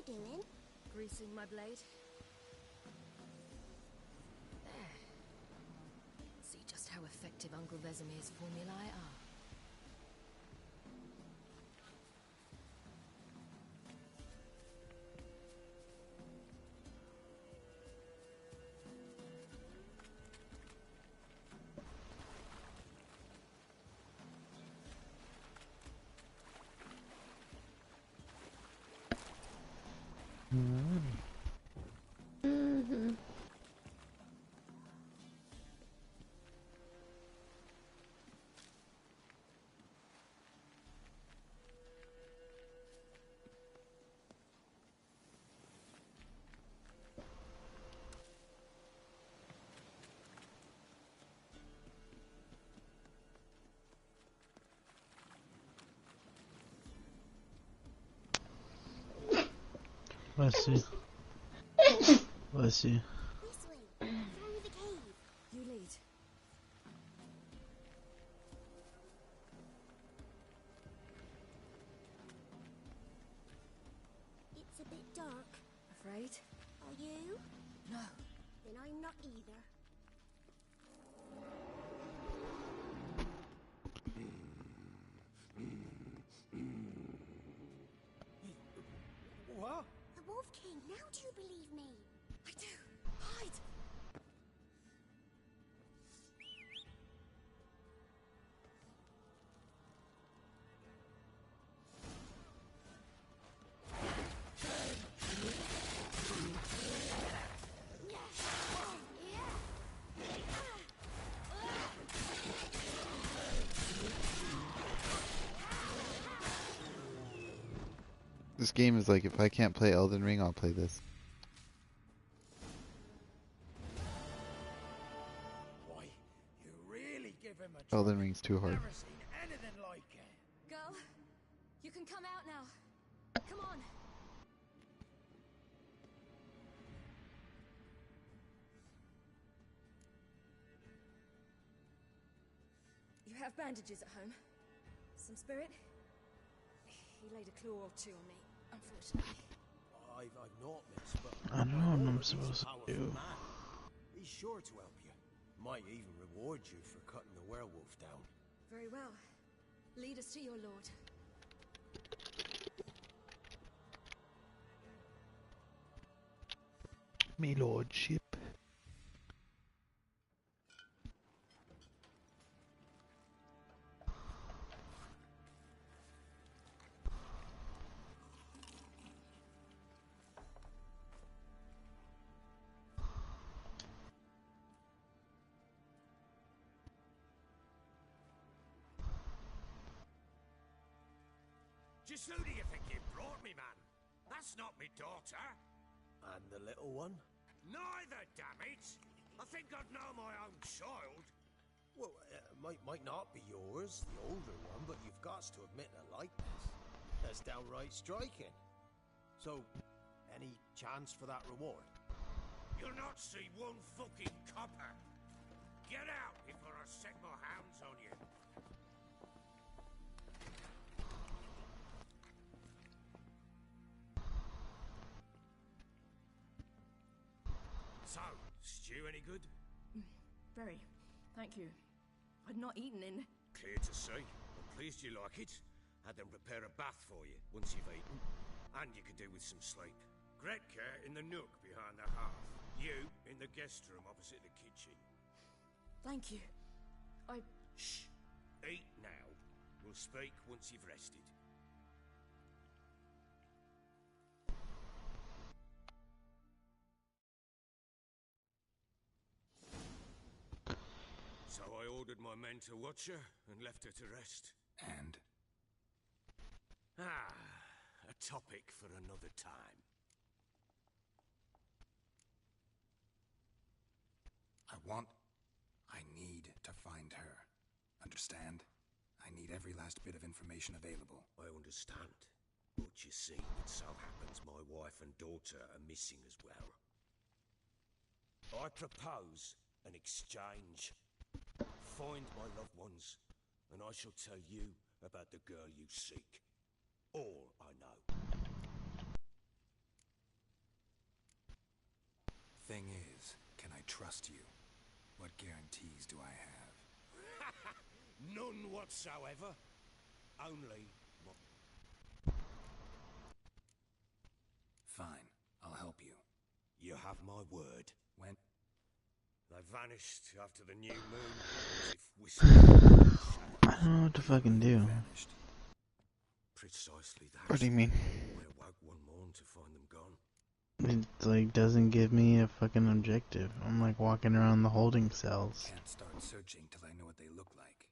doing? Greasing my blade. There. See just how effective Uncle Vesemir's formulae are. Bless you. Bless you. This way, through the cave. You lead. It's a bit dark. Afraid? Are you? No. Then I'm not either. What? The Wolf King, now do you believe me? I do. Hide. This game is like, if I can't play Elden Ring, I'll play this. Why, you really give him a try. Elden Ring's too hard. Never seen anything like it. Girl, you can come out now. Come on. You have bandages at home? Some spirit? He laid a claw or two on me, unfortunately. I've not, miss, but I don't know what I'm he's a supposed to powerful do. man. He's sure to help you. Might even reward you for cutting the werewolf down. Very well. Lead us to your lord. Me lordship. Just who do you think you brought me, man? That's not me daughter. And the little one? Neither, damn it! I think I'd know my own child. Well, might not be yours, the older one, but you've got to admit a likeness. That's downright striking. So, any chance for that reward? You'll not see one fucking copper. Get out before I set my hounds on you. So, stew any good? Very. Thank you. I'd not eaten in... Clear to see. I'm pleased you like it. Had them prepare a bath for you once you've eaten. And you could do with some sleep. Gretka in the nook behind the hearth. You in the guest room opposite the kitchen. Thank you. Shh. Eat now. We'll speak once you've rested. So I ordered my men to watch her and left her to rest. And? A topic for another time. I need to find her. Understand? I need every last bit of information available. I understand. But you see, it so happens my wife and daughter are missing as well. I propose an exchange. Find my loved ones, and I shall tell you about the girl you seek. All I know. thing is, can I trust you? What guarantees do I have? None whatsoever. Only Fine, I'll help you. you have my word. When? They vanished after the new moon, as if whistling. I don't know what to fucking do. Vanished. Precisely that. What do you mean? I awoke one morn to find them gone. It like doesn't give me a fucking objective. I'm like walking around the holding cells. Can't start searching till I know what they look like.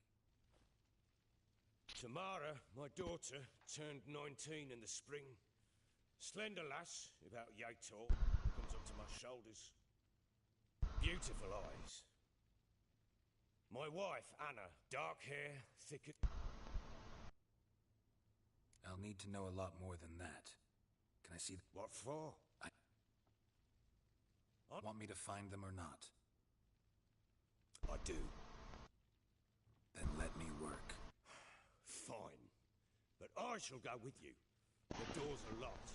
Tamara, my daughter, turned 19 in the spring. Slender lass, about yay tall, comes up to my shoulders. Beautiful eyes. My wife, Anna, dark hair, thick. I'll need to know a lot more than that. Can I see? What for? Want me to find them or not? I do. Then let me work. Fine. But I shall go with you. The doors are locked.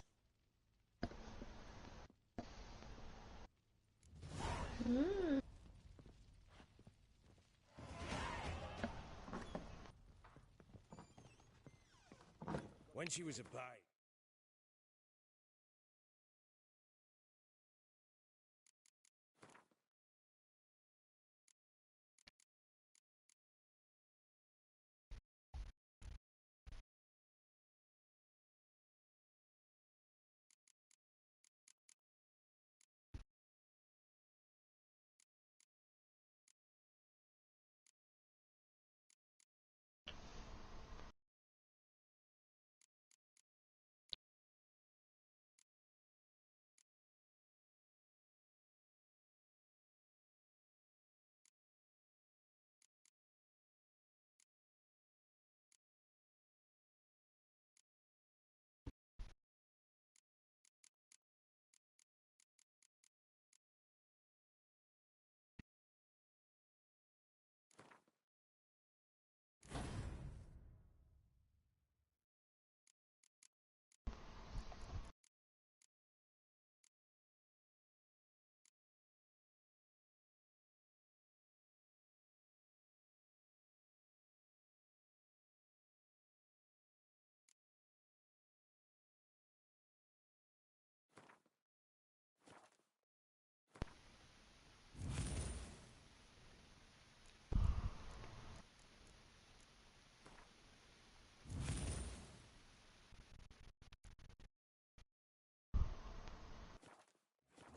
When she was a babe.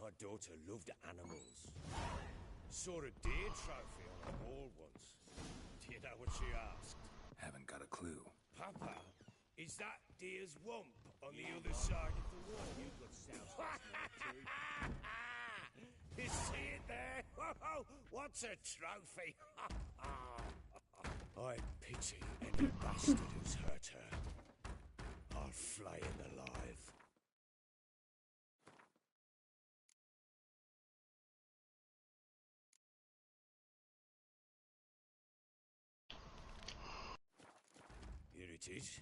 My daughter loved animals. Saw a deer trophy on a wall once. Do you know what she asked? Haven't got a clue. Papa, is that deer's wump on the other side of the wall? You got You see it there? Whoa, what's a trophy? I pity any bastard who's hurt her. I'll flay him alive. Here it is.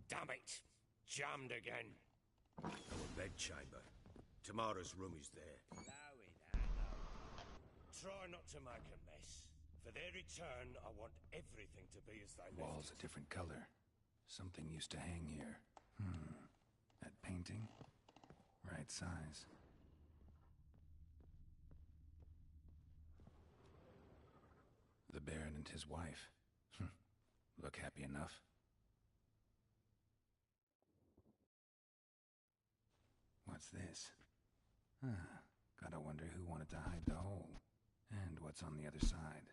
Damn it! Jammed again. Our bedchamber. Tamara's room is there. Try not to make a mess. For their return, I want everything to be as they left Wall's it. a different color. Something used to hang here. That painting? Right size. The Baron and his wife. Look happy enough. What's this? Gotta wonder who wanted to hide the hole. And what's on the other side.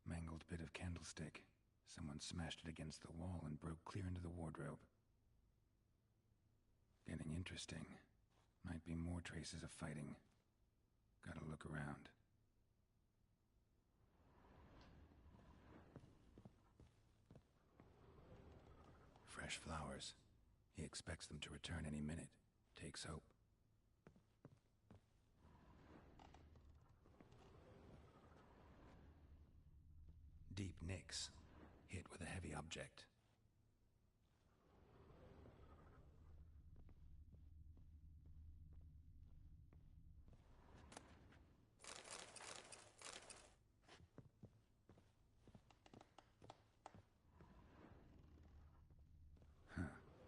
Mangled bit of candlestick. Someone smashed it against the wall and broke clear into the wardrobe. Getting interesting. Might be more traces of fighting. Gotta look around. Fresh flowers. He expects them to return any minute. Takes hope. deep nicks, hit with a heavy object.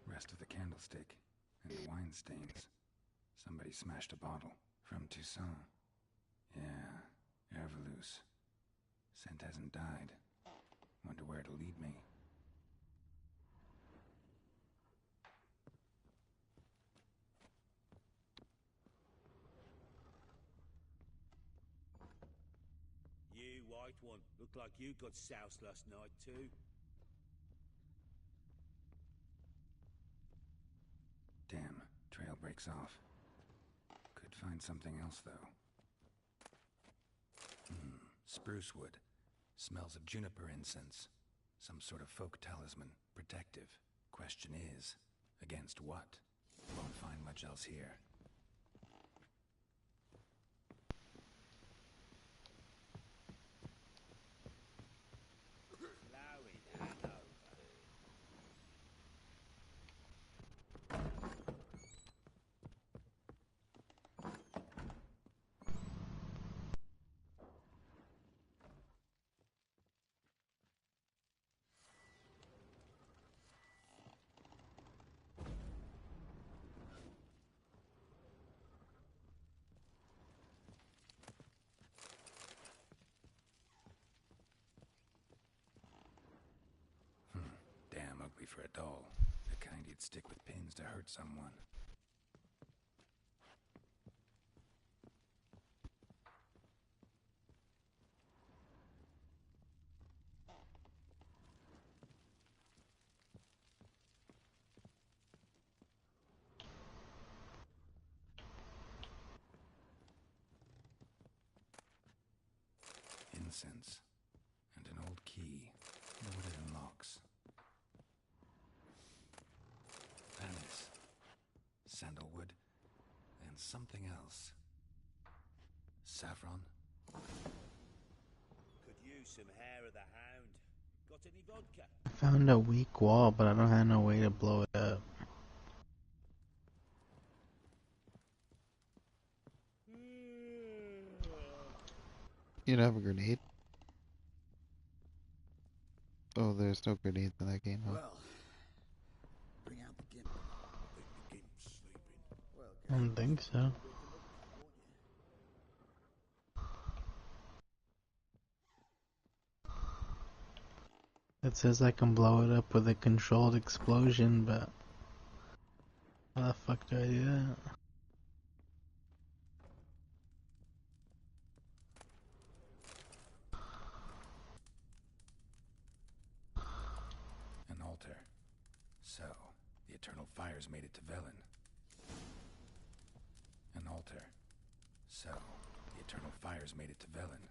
Rest of the candlestick, and wine stains. Somebody smashed a bottle. From Toussaint. Yeah, Herveloos. Scent hasn't died. Wonder where it'll lead me. You, white one, look like you got soused last night too. Damn, trail breaks off. Could find something else, though. Spruce wood. Smells of juniper incense. Some sort of folk talisman. Protective. Question is, against what? Won't find much else here. Flowing Hanover. Damn ugly for a doll. The kind you'd stick with pins to hurt someone. Incense. And an old key. Know what it unlocks. Anise. Sandalwood. And something else. Saffron. Could use some hair of the hound. Got any vodka? Found a weak wall, but I don't have no way to blow it up. You don't have a grenade? Oh, there's no grenades in that game, huh? Well, bring out the gimp. The gimp's sleeping. Well, I don't think so. It says I can blow it up with a controlled explosion, but how the fuck do I do that? An altar. So, the Eternal Fires made it to Velen. An altar. So, the Eternal Fires made it to Velen.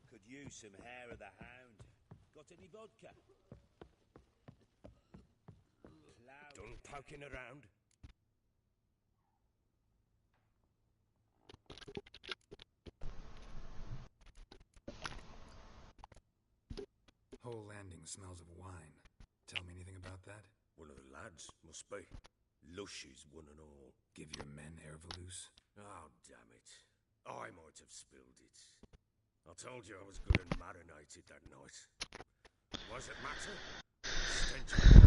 Could use some hair of the hound. Got any vodka? Done poking around? Whole landing smells of wine. Tell me anything about that? One of the lads, must be. Lushes, one and all. Give your men Herveloos? Oh, damn it. I might have spilled it. I told you I was good and marinated that night. Was it matter?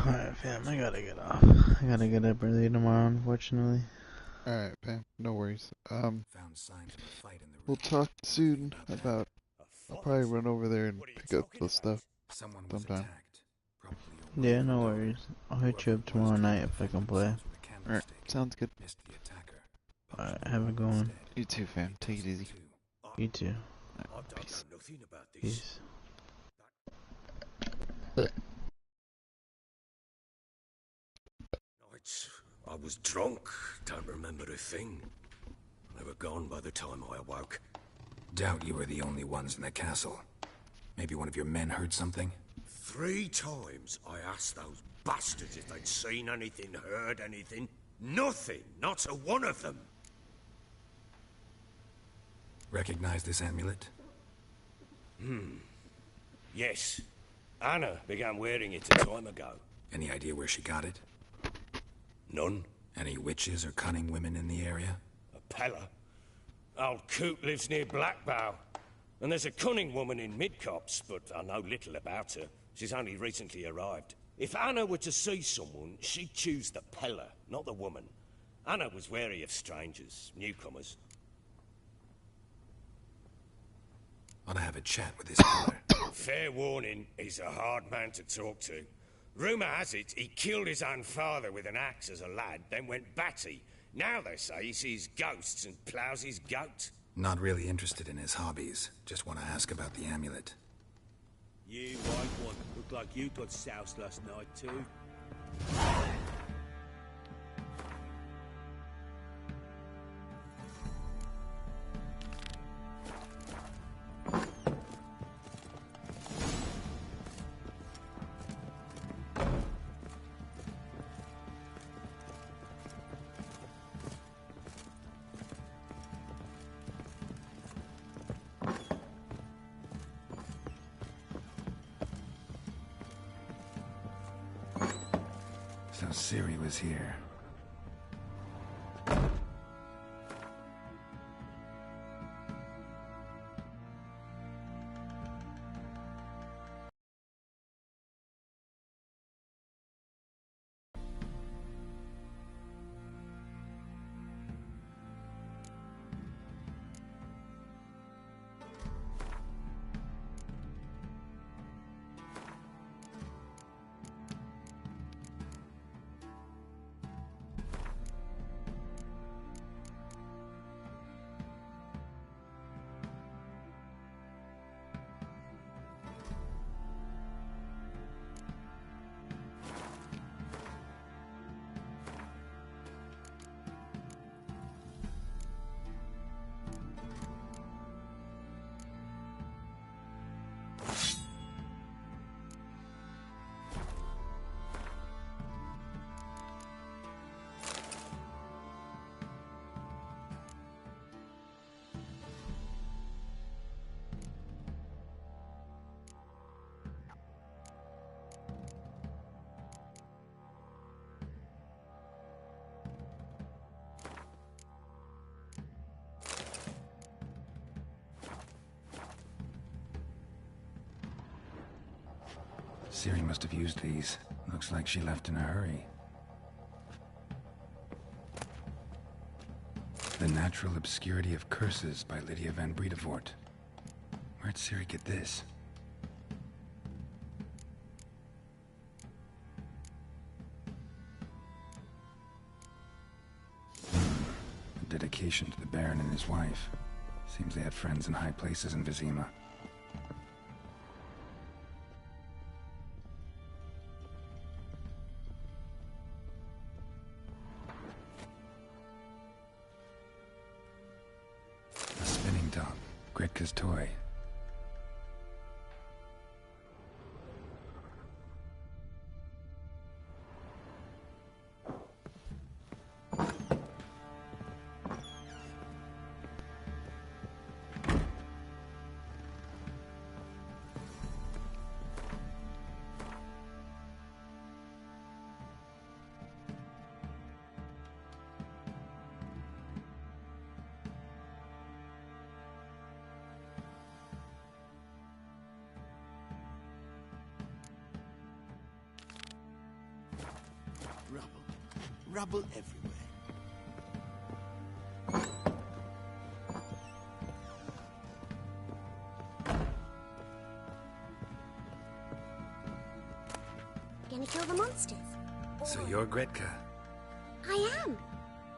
Alright, fam, I gotta get off. I gotta get up early tomorrow, unfortunately. Alright, Pam, no worries. Found signs of a fight in the We'll room. talk soon About that. about... I'll probably run over there and pick up the stuff Someone was sometime. attacked. Probably your Yeah, wife no or daughter. worries. I'll hit you Whoever up it tomorrow was night killed if I the can family play. with a Alright, candlestick. sounds good. Missed the attacker. Alright, have a good one. You too, fam. Take it easy. You too. I don't Peace. know nothing about this. Peace. Nights, I was drunk, don't remember a thing. They were gone by the time I awoke. Doubt you were the only ones in the castle. Maybe one of your men heard something? 3 times I asked those bastards if they'd seen anything, heard anything. Nothing, not a one of them. Recognize this amulet? Yes, Anna began wearing it a time ago. Any idea where she got it? None. Any witches or cunning women in the area? A Pella. Old Coot lives near Blackbow. And there's a cunning woman in Midcopse, but I know little about her. She's only recently arrived. If Anna were to see someone, she'd choose the Pella, not the woman. Anna was wary of strangers, newcomers. Ought to have a chat with this killer. Fair warning, he's a hard man to talk to. Rumour has it he killed his own father with an axe as a lad, then went batty. Now they say he sees ghosts and ploughs his goat. Not really interested in his hobbies. Just want to ask about the amulet. You white one. Looked like you got soused last night too. So Ciri was here. Ciri must have used these. Looks like she left in a hurry. The Natural Obscurity of Curses by Lydia van Bredevoort. Where'd Ciri get this? A dedication to the Baron and his wife. Seems they had friends in high places in Vizima. A spinning top. Gretka's toy. rubble everywhere. Gonna kill the monsters? So you're Gretka. I am.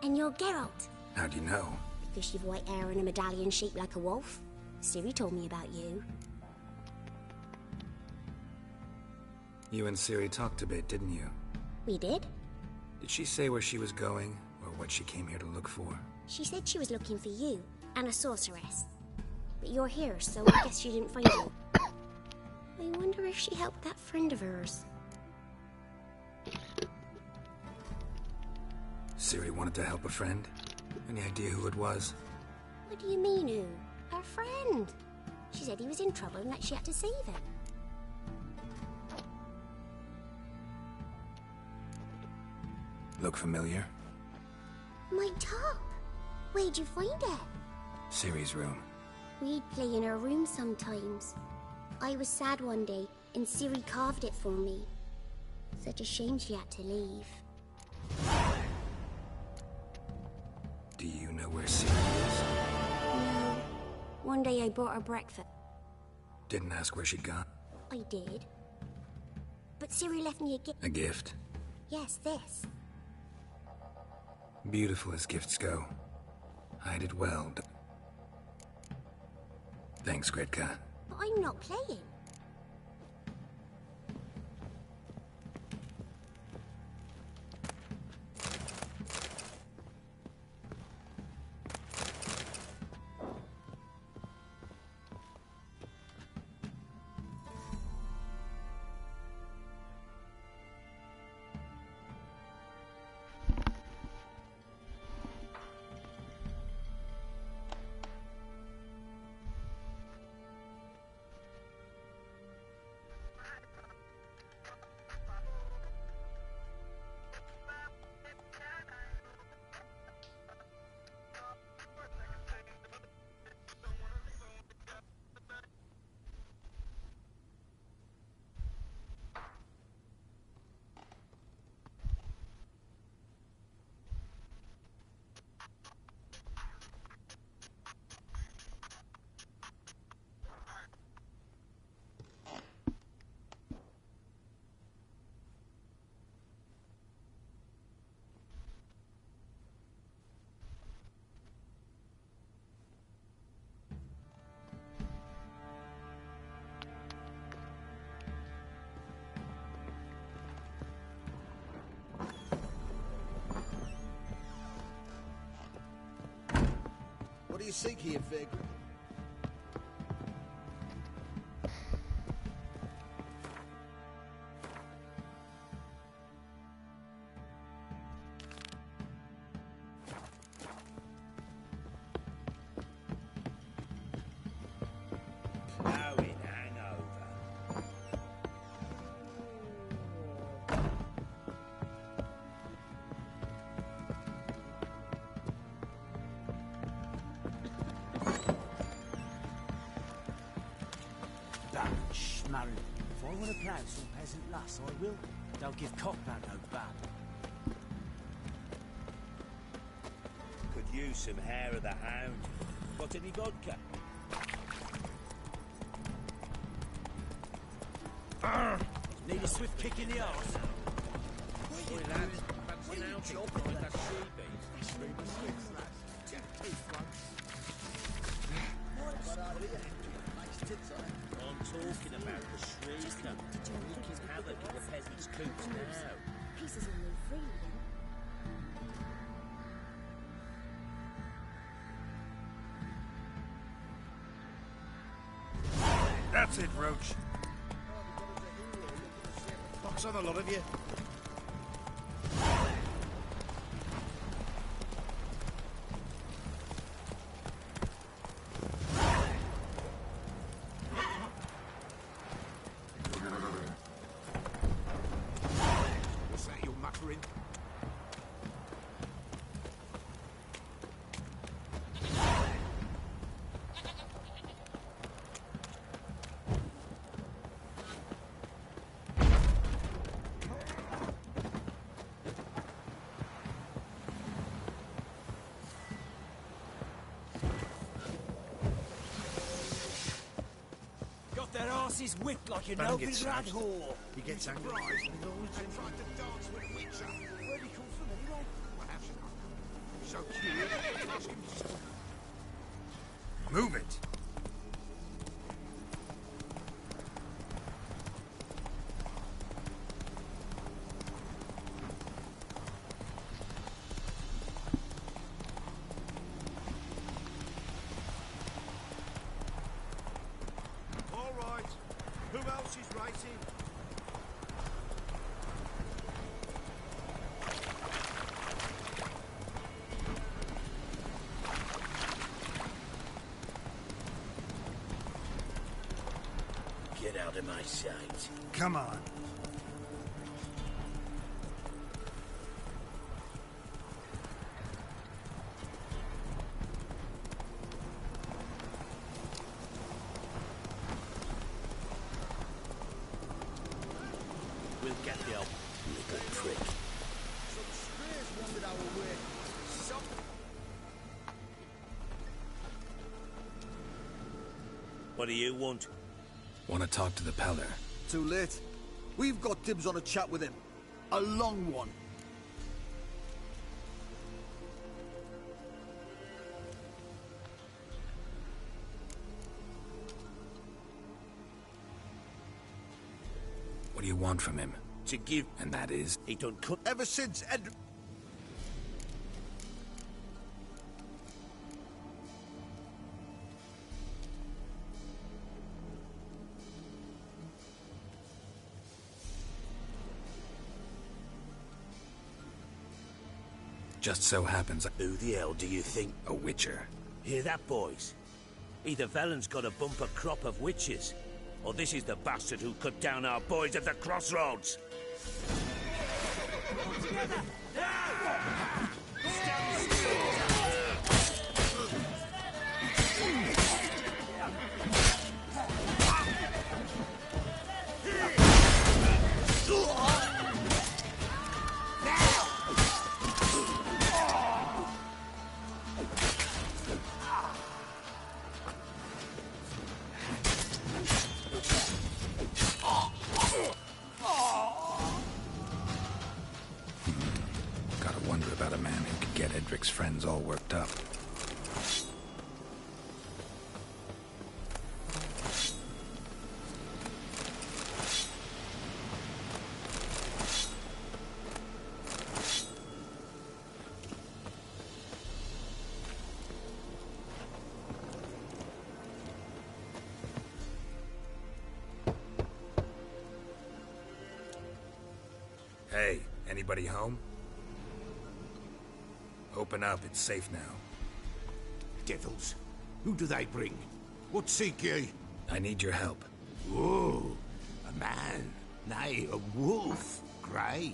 And you're Geralt. How do you know? Because you've white hair and a medallion shaped like a wolf. Ciri told me about you. You and Ciri talked a bit, didn't you? We did? Did she say where she was going, or what she came here to look for? She said she was looking for you, and a sorceress. But you're here, so I guess she didn't find you. I wonder if she helped that friend of hers. Ciri wanted to help a friend? Any idea who it was? What do you mean, who? Her friend. She said he was in trouble and that she had to save him. Look familiar? My top. Where'd you find it? Ciri's room. We'd play in her room sometimes. I was sad one day, and Ciri carved it for me. Such a shame she had to leave. Do you know where Ciri is? No. One day I brought her breakfast. Didn't ask where she'd gone. I did. But Ciri left me a gift. A gift? Yes, this. Beautiful as gifts go. Hide it well. Thanks, Gretka. But I'm not playing. What do you seek here, Vagrant? Plowing hangover. Damn schmarrin. If I want to plough some peasant lass, I will. They'll give Cockburn no bad. Could use some hair of the hound. Got any vodka? Need a swift kick in the arse. Oi, lads, fancy an outing like that freebie? I'm talking about the shrieker. Wreaking havoc in the peasants' coops now. Pieces will move freely then. That's it, Roach. Fox on the lot of you. What's that you're muttering? got their asses whipped like a Bang no-good it, rag Sam. whore. He gets angry. Where'd he come from anyway? So curious. Move it. All right. Who else is racing? Get out of my sight. Come on. We'll get the old little prick. Some strays wandered our way. Some... What do you want? Want to talk to the Peller? Too late. We've got dibs on a chat with him. A long one. What do you want from him? To give... And that is? He done cut... Ever since Ed... Just so happens Who the hell do you think? a witcher. Hear that, boys? Either Valen's got a bumper crop of witches, or this is the bastard who cut down our boys at the crossroads. Gotta wonder about a man who could get Edric's friends all worked up. Hey, anybody home? Open up, it's safe now. Devils. Who do they bring? What seek ye? I need your help. Oh, a man. Nay, a wolf. Grey,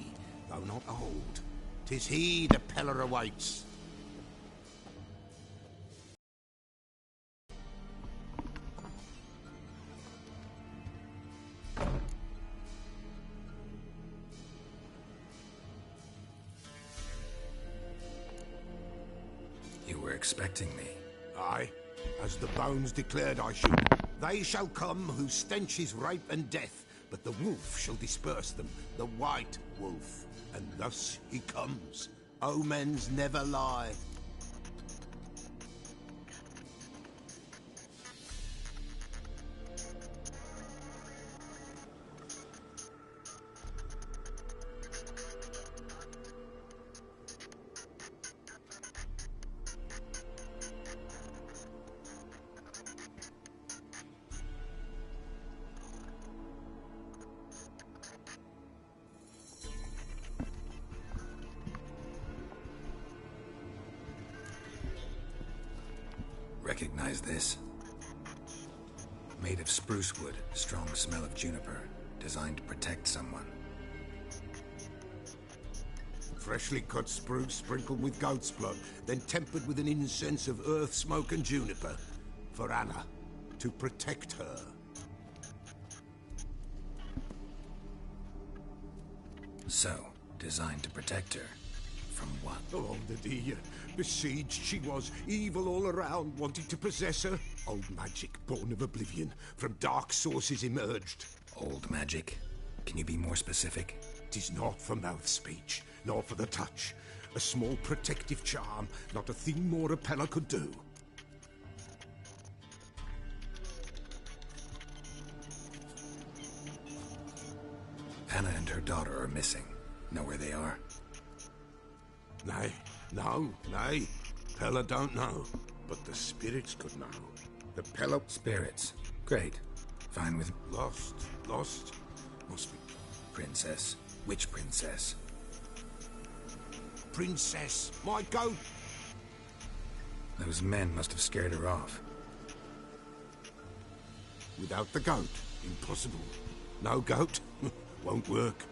though not old. 'Tis he the Peller awaits. You were expecting me. Aye, as the bones declared I should. They shall come whose stench is rape and death, but the wolf shall disperse them, the white wolf. And thus he comes. Omens never lie. Recognize this? Made of spruce wood, strong smell of juniper, designed to protect someone. Freshly cut spruce sprinkled with goat's blood, then tempered with an incense of earth, smoke and juniper. For Anna, to protect her. So, designed to protect her. From what? Oh, the besieged she was, evil all around, wanting to possess her. Old magic, born of oblivion, from dark sources emerged. Old magic? Can you be more specific? 'Tis not for mouth speech, nor for the touch. A small protective charm, not a thing more Apella could do. Anna and her daughter are missing. Know where they are? Nay, nay. Pella don't know, but the spirits could know. The Pella... Spirits. Great. Fine with... Lost. Must be... Princess. Which princess? Princess, my goat! Those men must have scared her off. Without the goat, impossible. No goat, won't work.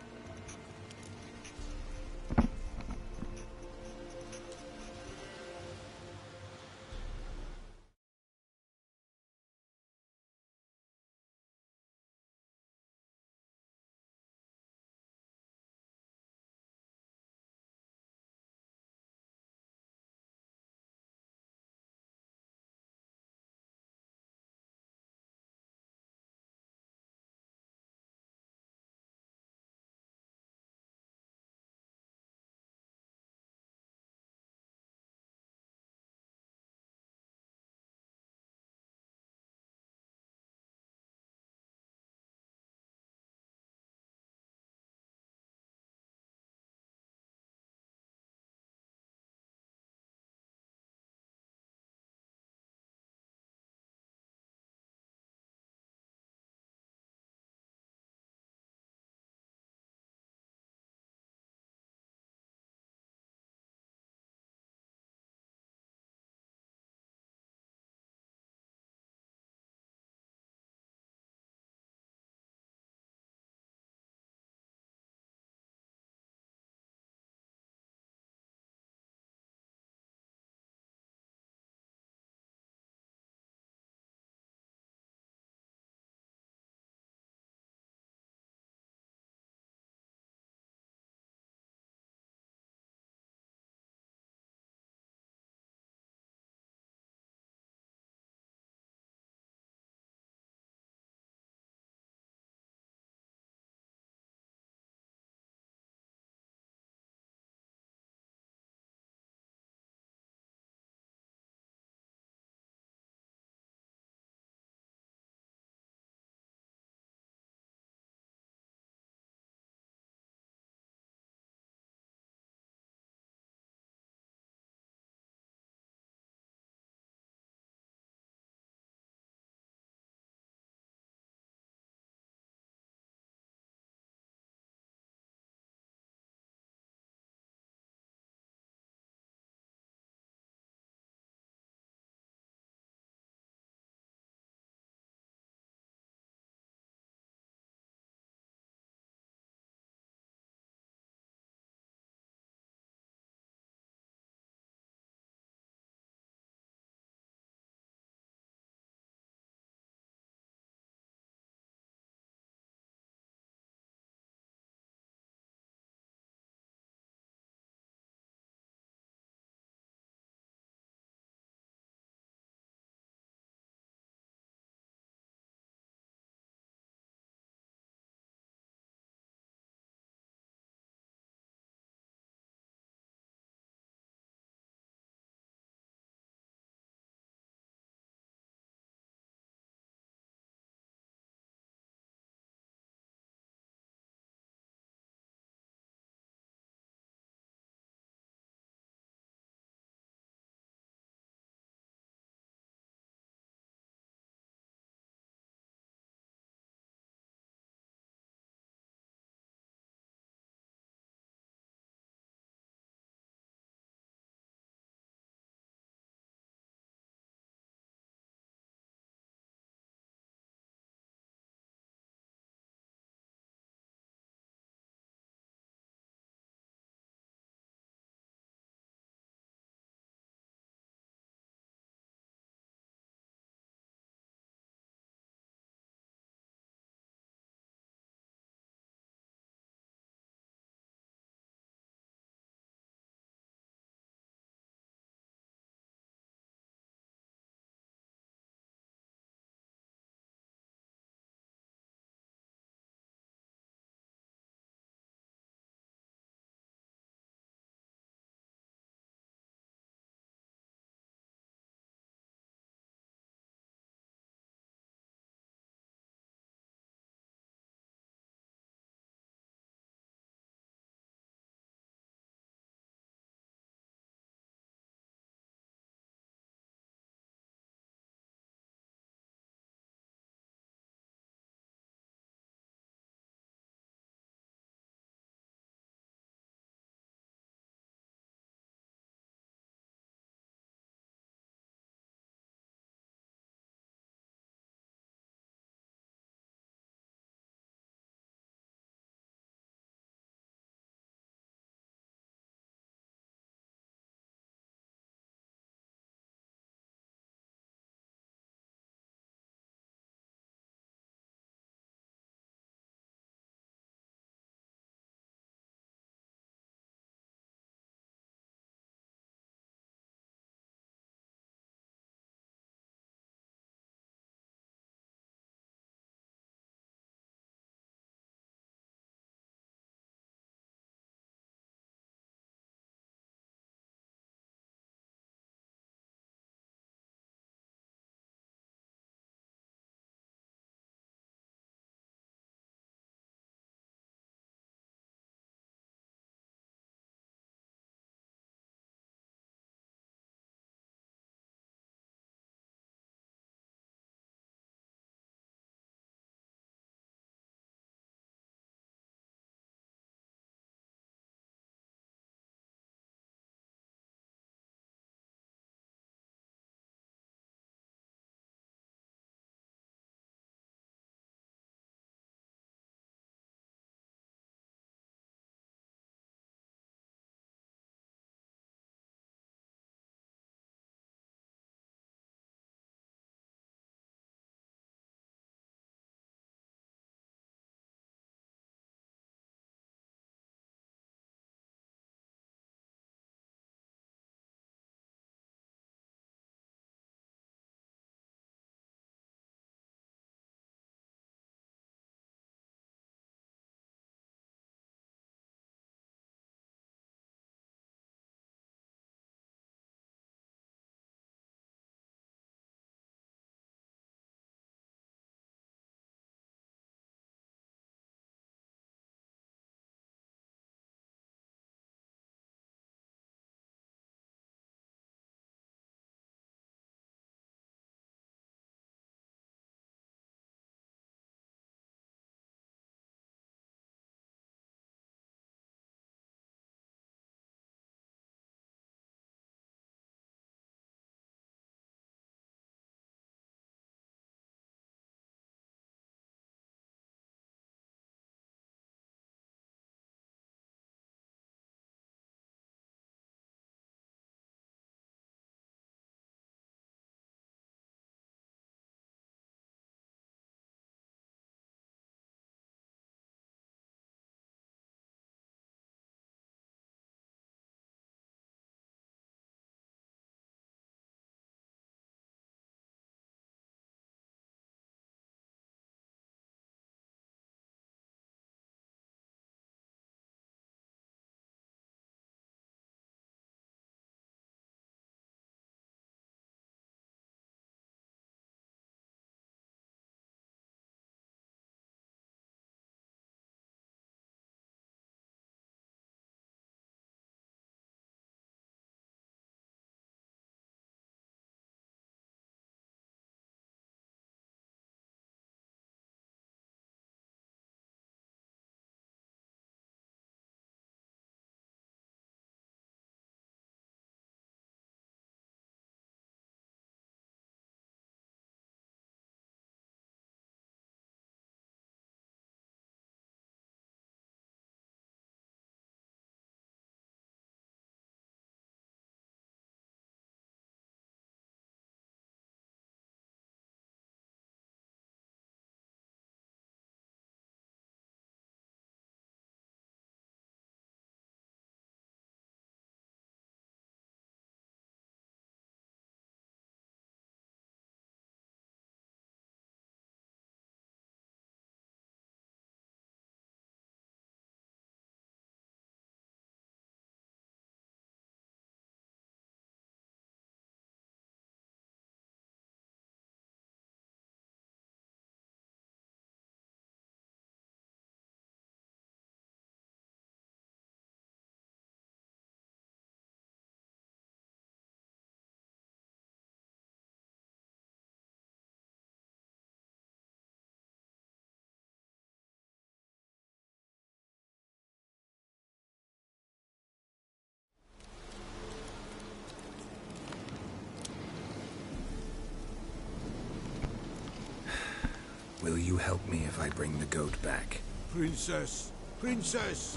Will you help me if I bring the goat back? Princess! Princess!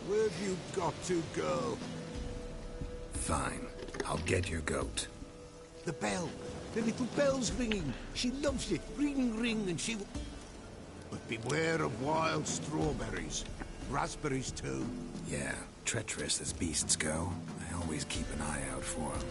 Where have you got to, girl? Fine. I'll get your goat. The bell! The little bell's ringing! She loves it! Ring, ring, and she will... But beware of wild strawberries. Raspberries, too. Yeah, treacherous as beasts go. I always keep an eye out for them.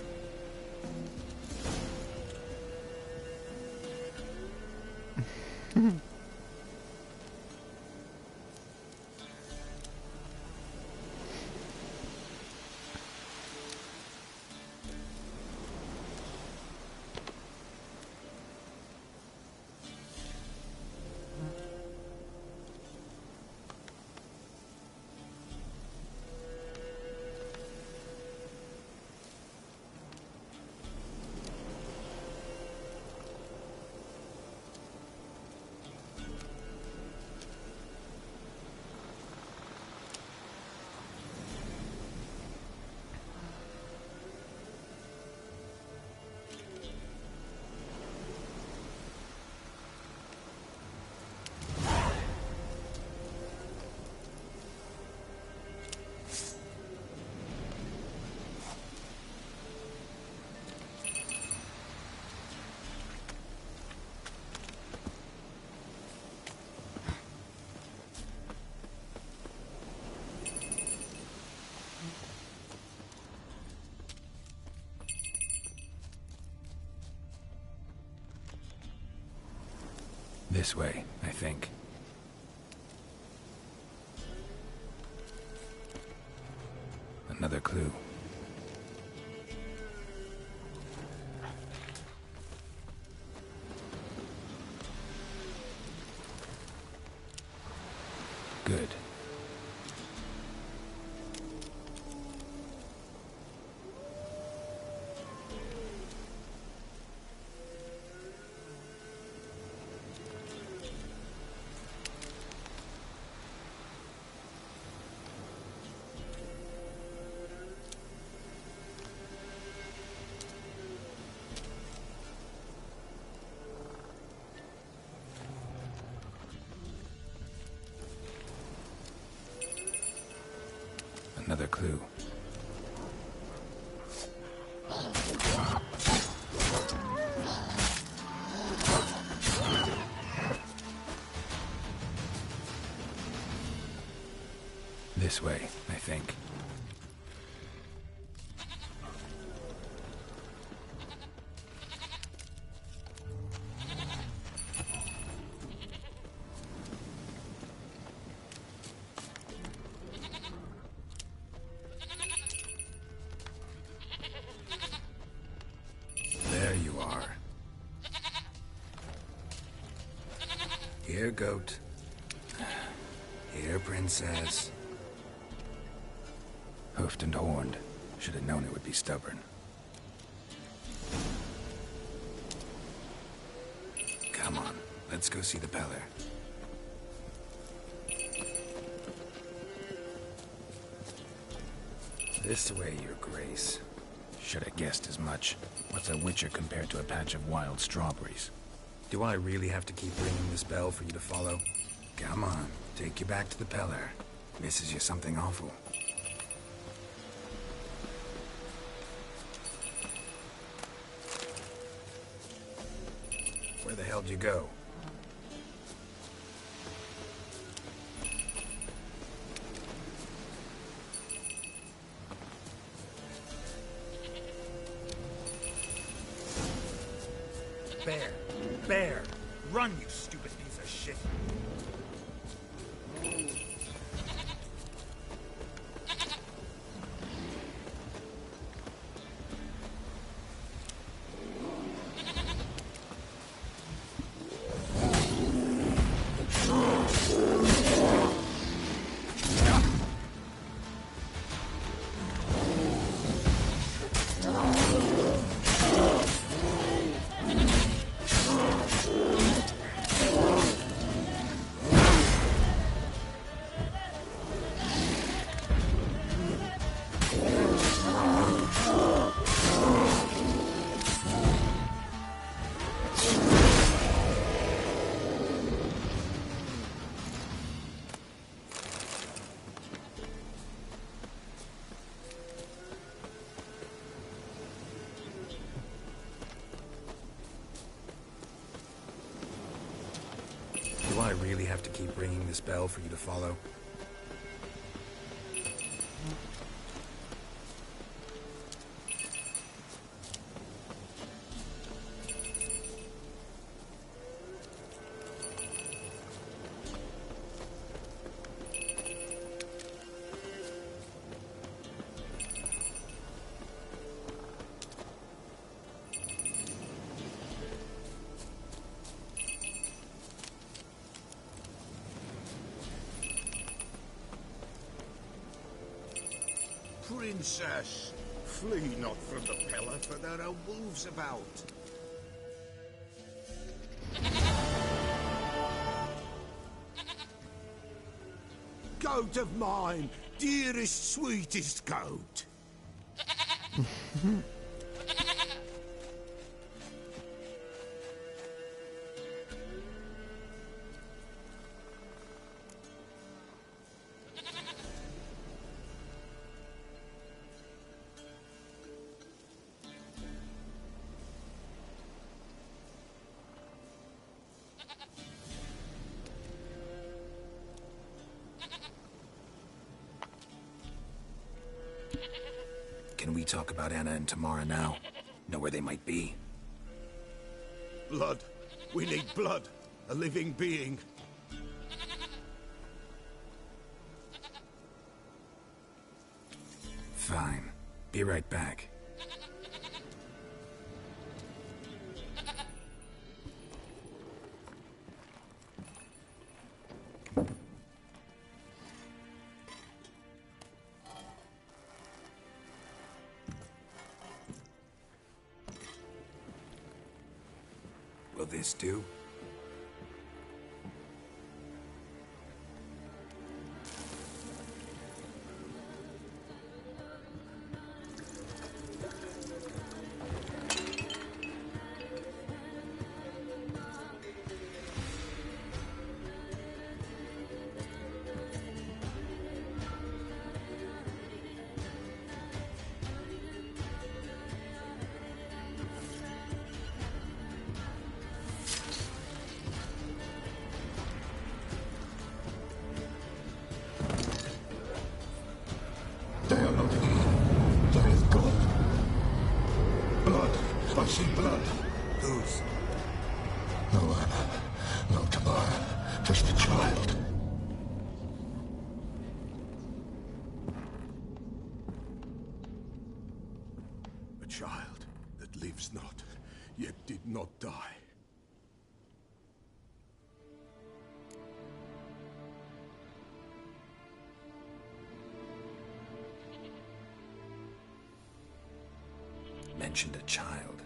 This way, I think. Another clue. Good. Another clue. This way, I think. Here, goat. Here, princess. Hoofed and horned. Should have known it would be stubborn. Come on, let's go see the Peller. This way, your grace. Should have guessed as much. What's a witcher compared to a patch of wild strawberries? Do I really have to keep ringing this bell for you to follow? Come on, take you back to the Peller. Misses you something awful. Where the hell did you go? Bear! Run, you stupid piece of shit! have to keep ringing this bell for you to follow? Princess, flee not from the pillar, for there are wolves about. Goat of mine, dearest, sweetest goat. Can we talk about Anna and Tamara now? Know where they might be? Blood. We need blood. A living being. Fine. Be right back. Will this do? I see blood. Whose? No Anna, no Tamara, just a child. A child that lives not, yet did not die. Mentioned a child.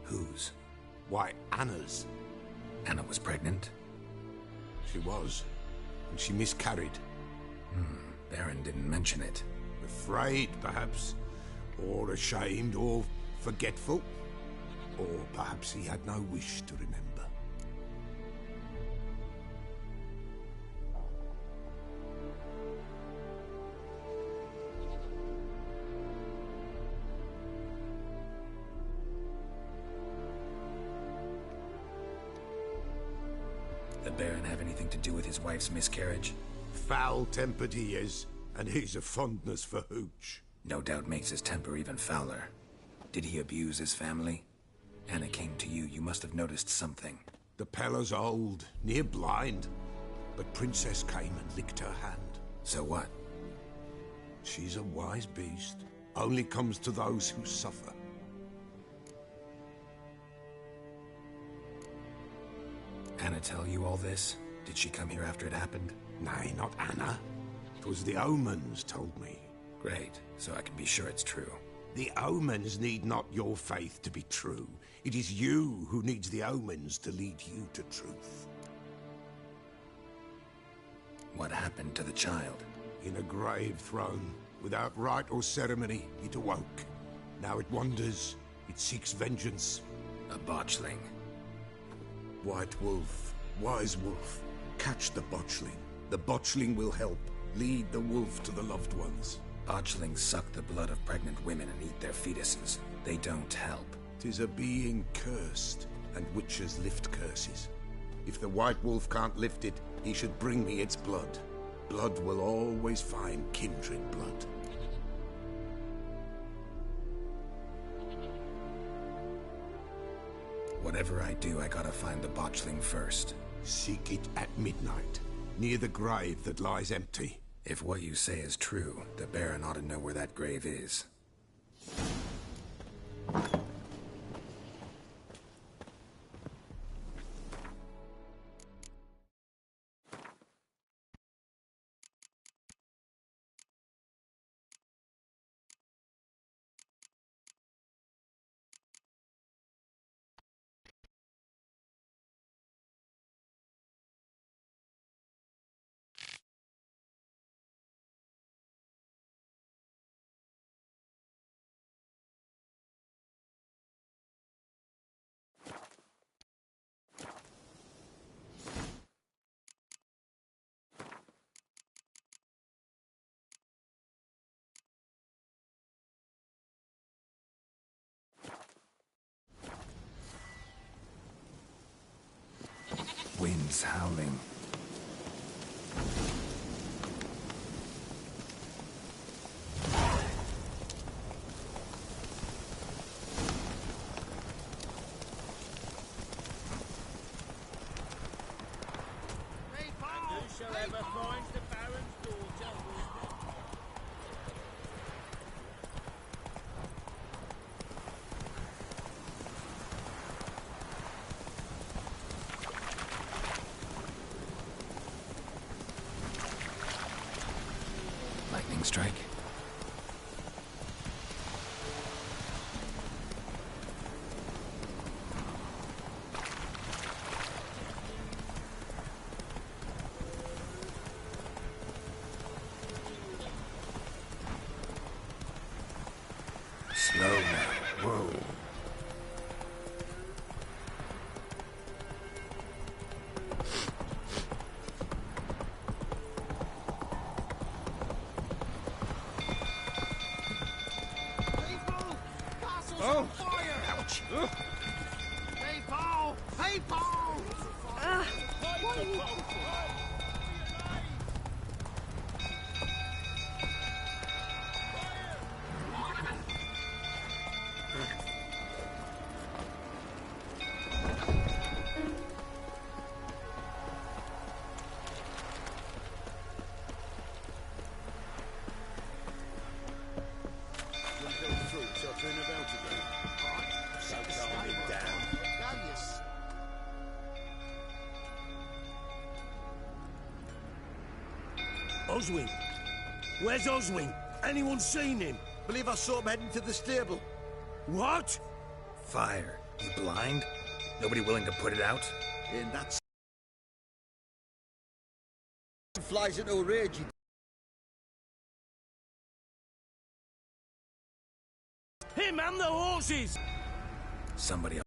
Whose? Why, Anna's. Anna was pregnant? She was, and she miscarried. Baron didn't mention it. Afraid, perhaps, or ashamed, or forgetful. Or perhaps he had no wish to remember. The Baron have anything to do with his wife's miscarriage? Foul-tempered he is, and he's a fondness for hooch. No doubt makes his temper even fouler. Did he abuse his family? Anna came to you. You must have noticed something. The Pella's old, near blind. But Princess came and licked her hand. So what? She's a wise beast. Only comes to those who suffer. Anna tell you all this? Did she come here after it happened? Nay, not Anna. It was the omens told me. Great, so I can be sure it's true. The omens need not your faith to be true. It is you who needs the omens to lead you to truth. What happened to the child? In a grave thrown, without rite or ceremony, it awoke. Now it wanders, it seeks vengeance. A botchling. White wolf, wise wolf, catch the botchling. The botchling will help, lead the wolf to the loved ones. Botchlings suck the blood of pregnant women and eat their fetuses. They don't help. 'Tis a being cursed, and witches lift curses. If the white wolf can't lift it, he should bring me its blood. Blood will always find kindred blood. Whatever I do, I gotta find the botchling first. Seek it at midnight, near the grave that lies empty. If what you say is true, the Baron ought to know where that grave is. Winds howling. Whosoever finds the Baron's daughter will... Lightning strike. Slow now. Whoa. Oh! Fire! Ouch! Hey, Paul! Hey, Paul! Oswin? Where's Oswin? Anyone seen him? Believe I saw him heading to the stable. What? Fire. You blind? Nobody willing to put it out? And that's... flies into a rage. Him and the horses! Somebody else.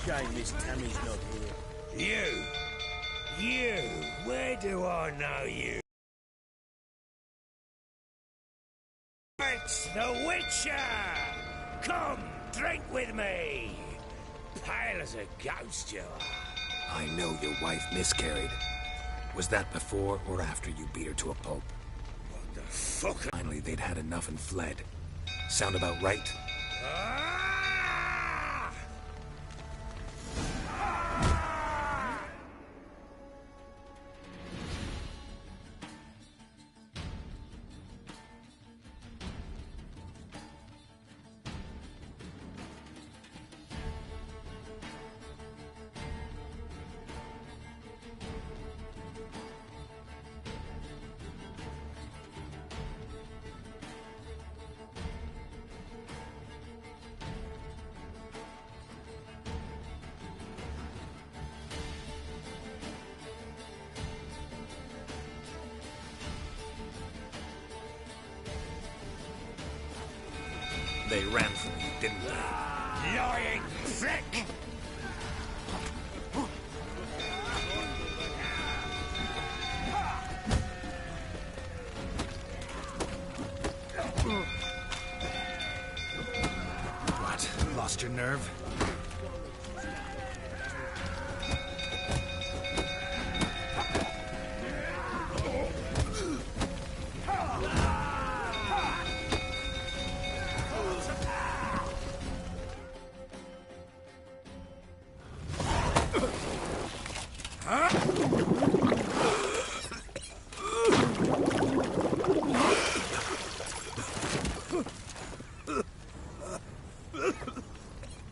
Shame Miss Tammy's not here. You, where do I know you? It's the Witcher! Come, drink with me! Pale as a ghost you are. I know your wife miscarried. Was that before or after you beat her to a pulp? What the fuck? Finally, they'd had enough and fled. Sound about right? They ran from you, didn't they? Lying prick! What? Lost your nerve?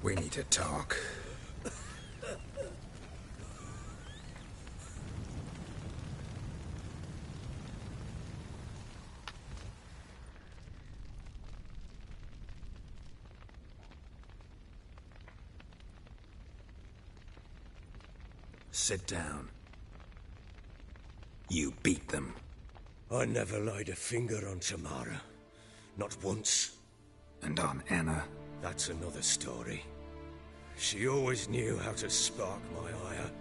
We need to talk. Sit down. You beat them. I never laid a finger on Tamara. Not once. And on Anna? That's another story. She always knew how to spark my ire.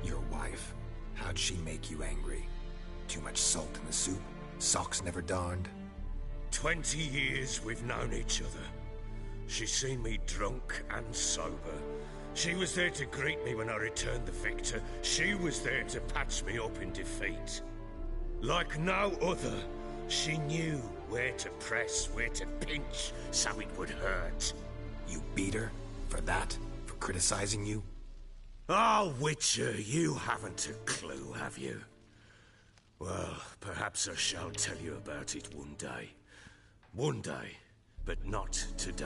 Your wife. How'd she make you angry? Too much salt in the soup? Socks never darned? 20 years we've known each other. She's seen me drunk and sober. She was there to greet me when I returned the victor. She was there to patch me up in defeat. Like no other, she knew where to press, where to pinch, so it would hurt. You beat her? For that? For criticizing you? Oh, Witcher, you haven't a clue, have you? Well, perhaps I shall tell you about it one day. One day, but not today.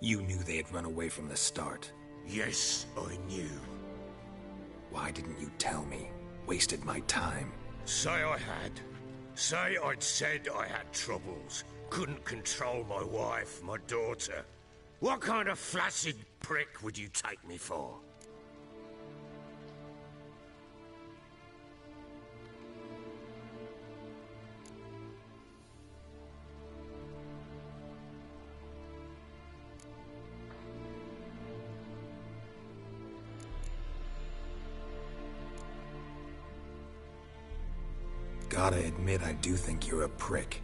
You knew they had run away from the start. Yes, I knew. Why didn't you tell me? Wasted my time. Say I had. Say I'd said I had troubles. Couldn't control my wife, my daughter. What kind of flaccid prick would you take me for? Gotta admit, I do think you're a prick.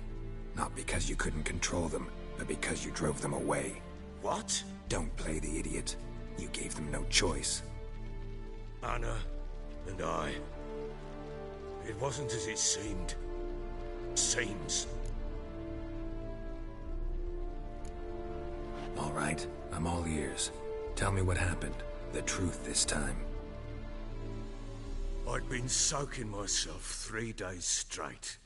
Not because you couldn't control them, but because you drove them away. What? Don't play the idiot. You gave them no choice. Anna and I... It wasn't as it seemed. Seems. All right, I'm all ears. Tell me what happened. The truth this time. I'd been soaking myself 3 days straight.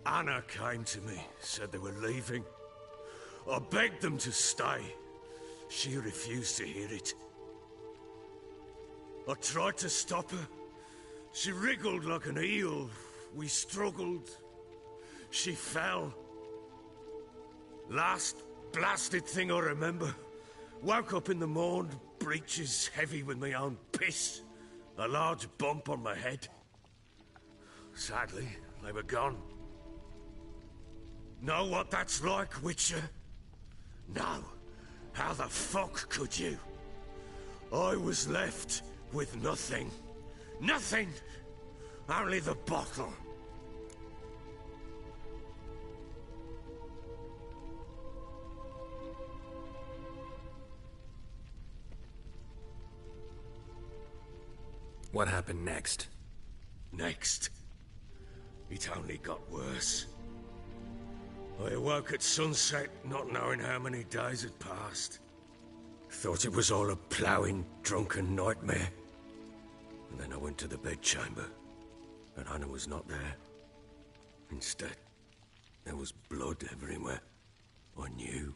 Anna came to me, said they were leaving. I begged them to stay. She refused to hear it. I tried to stop her. She wriggled like an eel. We struggled. She fell. Last blasted thing I remember. Woke up in the morn, breeches heavy with my own piss. A large bump on my head. Sadly, they were gone. Know what that's like, Witcher? No. How the fuck could you? I was left with nothing. Nothing! Only the bottle. What happened next? Next? It only got worse. I awoke at sunset, not knowing how many days had passed. Thought it was all a ploughing, drunken nightmare. And then I went to the bedchamber, and Anna was not there. Instead, there was blood everywhere. I knew.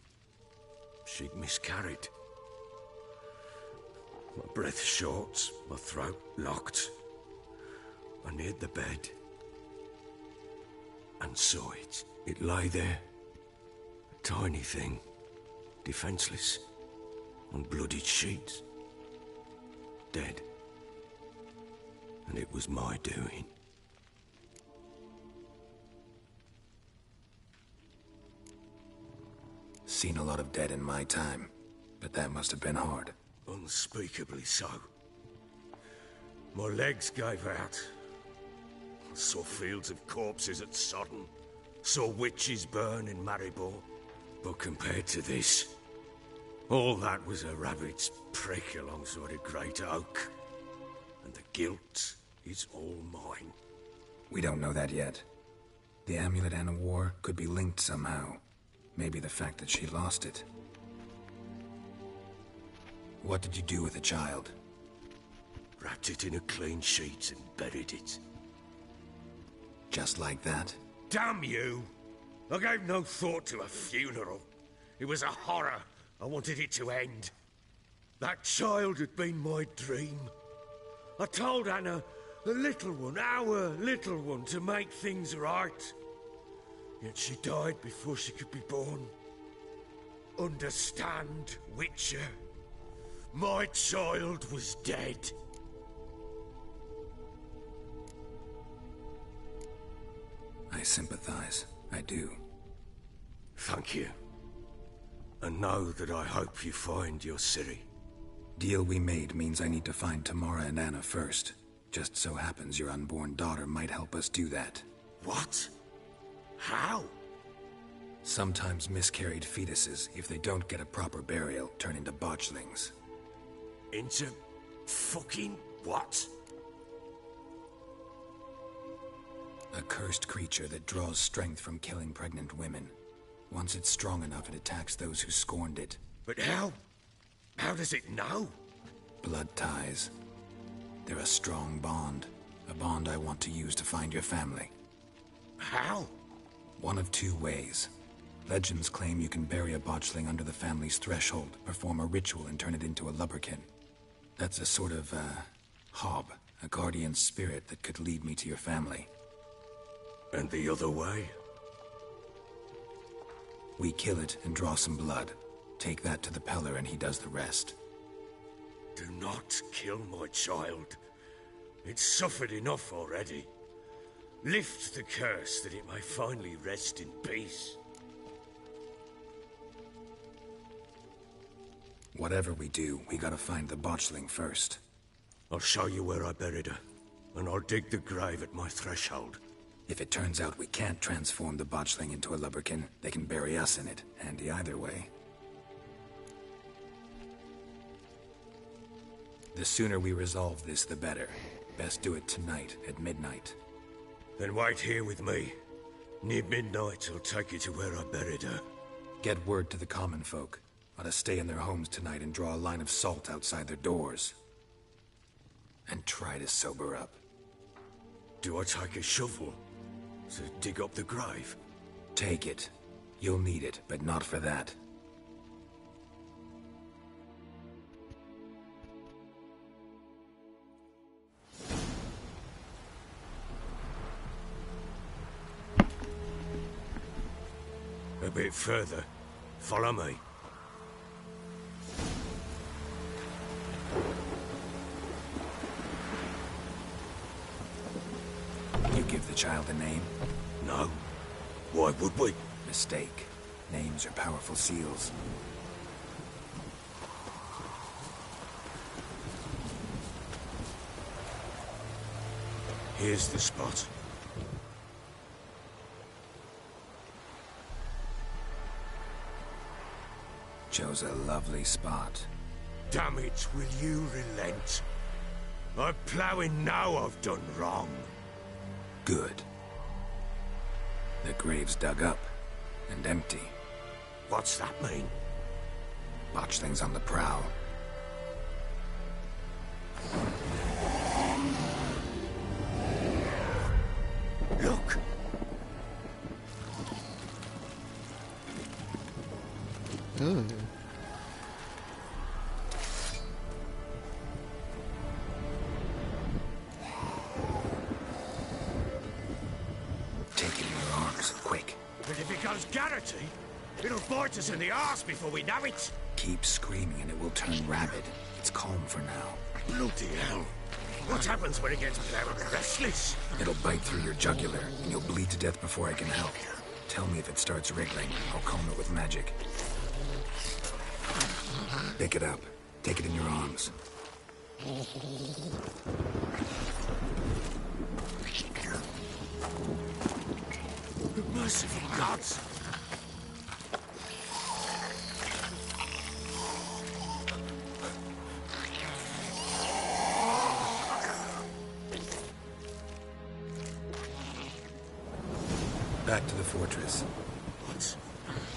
She'd miscarried. My breath short, my throat locked. I neared the bed and saw it. It lay there, Tiny thing. Defenseless. On bloodied sheets. Dead. And it was my doing. Seen a lot of dead in my time, but that must have been hard. Unspeakably so. My legs gave out. I saw fields of corpses at Sodden. Saw witches burn in Maribor. But compared to this, all that was a rabbit's prick alongside a great oak. And the guilt is all mine. We don't know that yet. The amulet Anna wore could be linked somehow. Maybe the fact that she lost it. What did you do with the child? Wrapped it in a clean sheet and buried it. Just like that? Damn you! I gave no thought to a funeral. It was a horror. I wanted it to end. That child had been my dream. I told Anna, the little one, our little one, to make things right. Yet she died before she could be born. Understand, Witcher? My child was dead. I sympathize. I do. Thank you. And know that I hope you find your Ciri. Deal we made means I need to find Tamara and Anna first. Just so happens your unborn daughter might help us do that. What? How? Sometimes miscarried fetuses, if they don't get a proper burial, turn into botchlings. Into fucking what? A cursed creature that draws strength from killing pregnant women. Once it's strong enough, it attacks those who scorned it. But how? How does it know? Blood ties. They're a strong bond. A bond I want to use to find your family. How? One of two ways. Legends claim you can bury a botchling under the family's threshold, perform a ritual, and turn it into a lubberkin. That's a sort of, hob, a guardian spirit that could lead me to your family. And the other way? We kill it and draw some blood. Take that to the Peller and he does the rest. Do not kill my child. It's suffered enough already. Lift the curse that it may finally rest in peace. Whatever we do, we gotta find the botchling first. I'll show you where I buried her, and I'll dig the grave at my threshold. If it turns out we can't transform the botchling into a lubberkin, they can bury us in it. Handy either way. The sooner we resolve this, the better. Best do it tonight, at midnight. Then wait here with me. Near midnight, I'll take you to where I buried her. Get word to the common folk. Ought to stay in their homes tonight and draw a line of salt outside their doors. And try to sober up. Do I take a shovel to dig up the grave? Take it. You'll need it, but not for that. A bit further. Follow me. You give the child a name? No. Why would we? Mistake. Names are powerful seals. Here's the spot. Chose a lovely spot. Damn it, will you relent? I'm ploughing now I've done wrong. Good. The grave's dug up and empty. What's that mean? Botchling's on the prowl. Look! Ugh. Take it in your arms, quick. But if it goes Garrity, It'll bite us in the arse before we know it. Keep screaming and it will turn rabid. It's calm for now. Bloody hell. What happens when it gets restless? It'll bite through your jugular, and you'll bleed to death before I can help. Tell me if it starts wriggling. I'll calm it with magic. Pick it up. Take it in your arms. Merciful gods! Back to the fortress. What?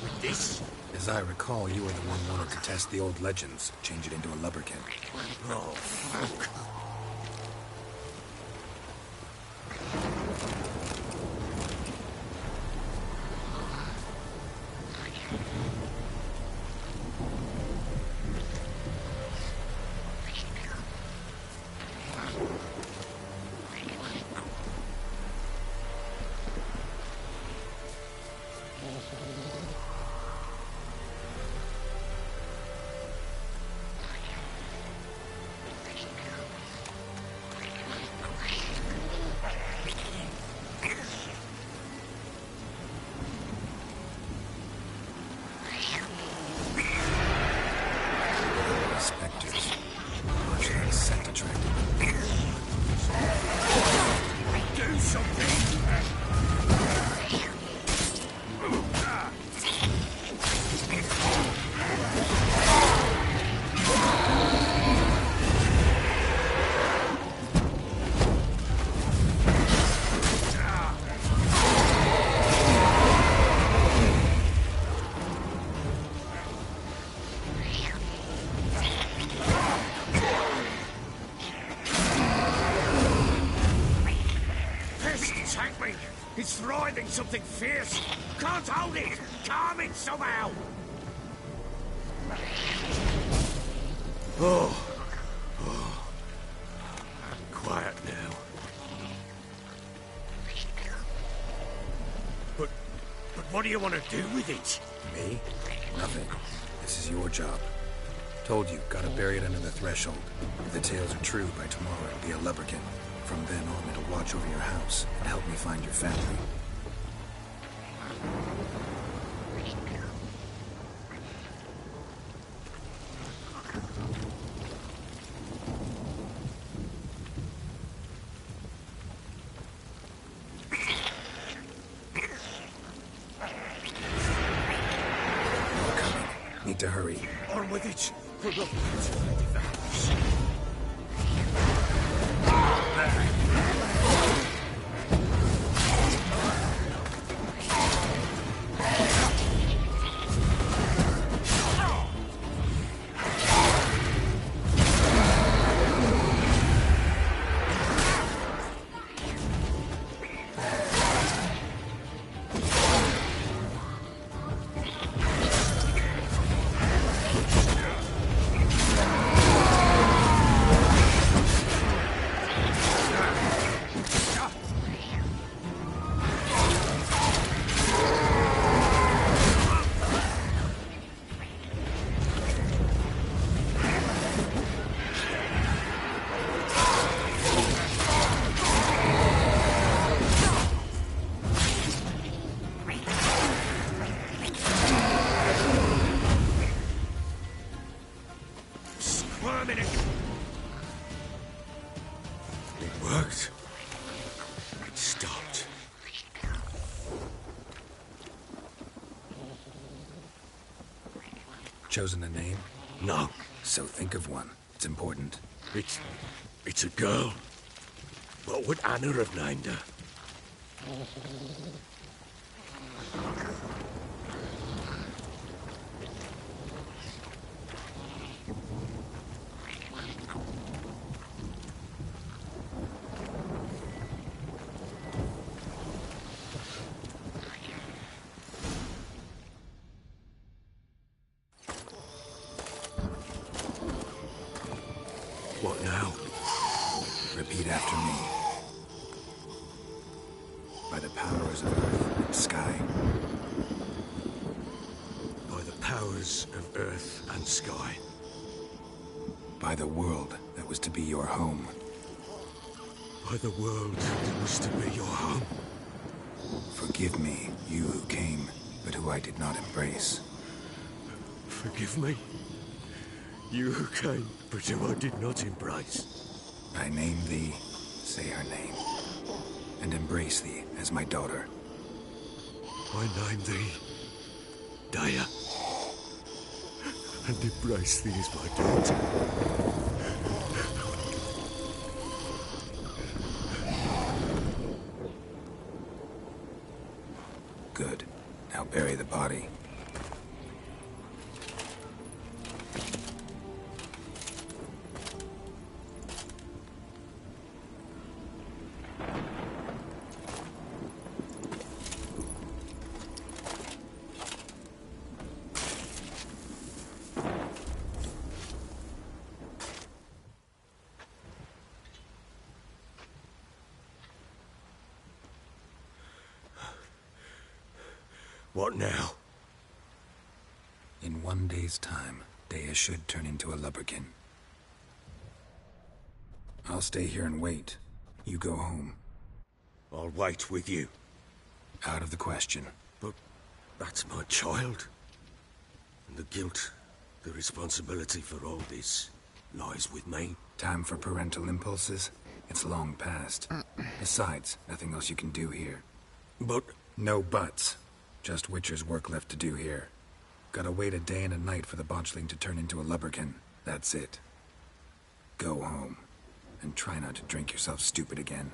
With this? As I recall, you were the one wanted to test the old legends, change it into a lubberkin. Oh, fuck. It's writhing something fierce. Can't hold it. Calm it somehow. Oh. Quiet now. But what do you want to do with it? Me? Nothing. This is your job. Told you, gotta bury it under the threshold. If the tales are true, by tomorrow it'll be a lubberkin. From then on, it'll watch over your house and help me find your family. You're coming. Need to hurry. On with it. Chosen a name? No. So think of one. It's important. It's a girl. What would Anna have named her? What now? Repeat after me. By the powers of earth and sky, powers of earth and sky. By the world that was to be your home. By the world that was to be your home. Forgive me, you who came, but who I did not embrace. Forgive me, you who came, but who I did not embrace. I name thee, say her name, and embrace thee as my daughter. I name thee, Daya, and embrace thee as my daughter. Good. Now bury the body. What now? In 1 day's time, Daya should turn into a lubberkin. I'll stay here and wait. You go home. I'll wait with you. Out of the question. But that's my child. And the guilt, the responsibility for all this, lies with me. Time for parental impulses? It's long past. Besides, nothing else you can do here. But... No buts. Just Witcher's work left to do here. Gotta wait a day and a night for the botchling to turn into a lubberkin. That's it. Go home. And try not to drink yourself stupid again.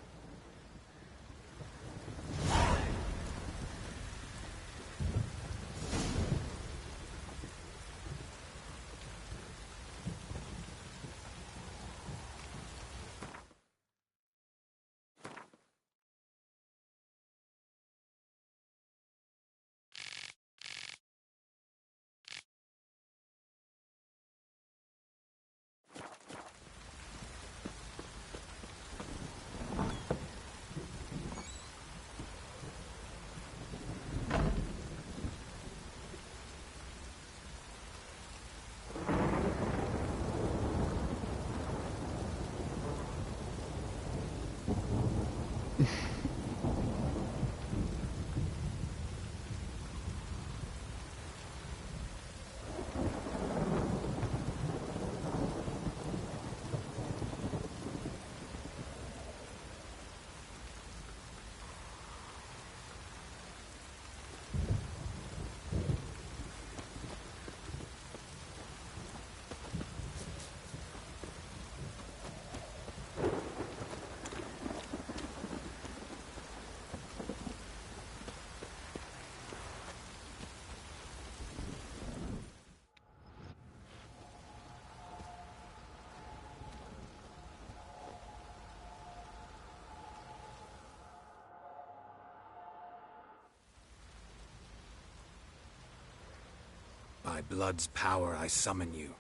By blood's power I summon you.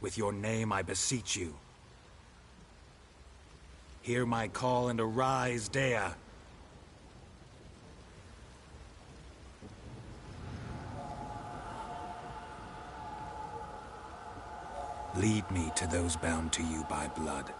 With your name I beseech you. Hear my call and arise, Daya. Lead me to those bound to you by blood.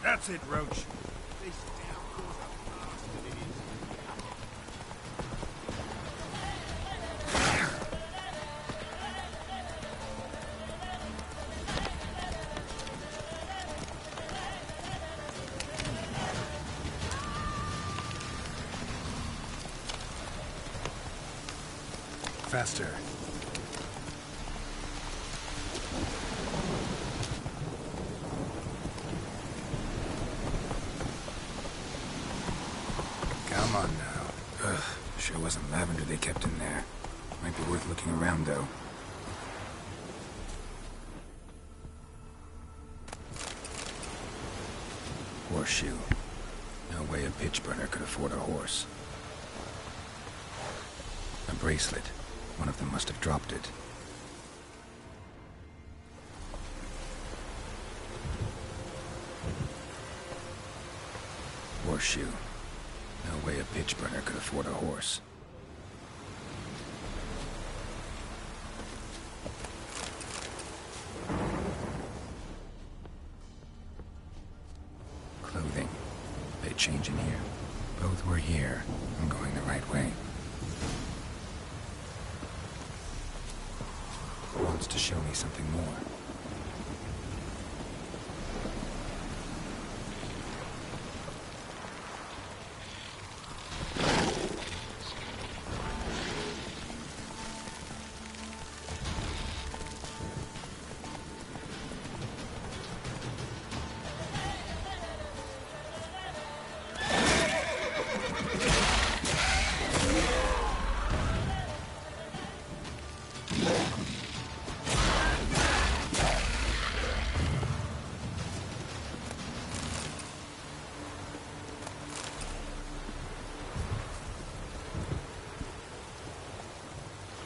That's it, Roach. faster. Come on now. Ugh, sure wasn't lavender they kept in there. Might be worth looking around, though. Horseshoe. No way a pitch burner could afford a horse. A bracelet. One of them must have dropped it. Horseshoe. No way a pitch burner could afford a horse. Clothing. They change in here. Both were here. I'm going the right way. Wants to show me something more.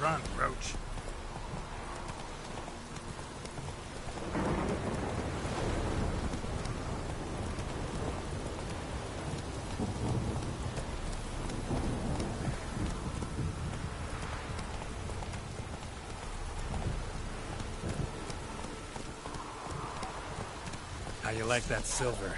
Run, Roach. How you like that silver?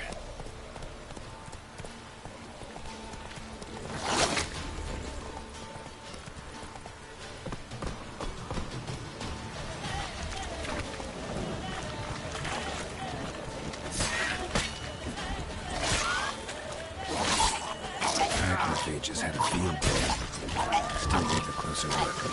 Just had a field day. Still need a closer look.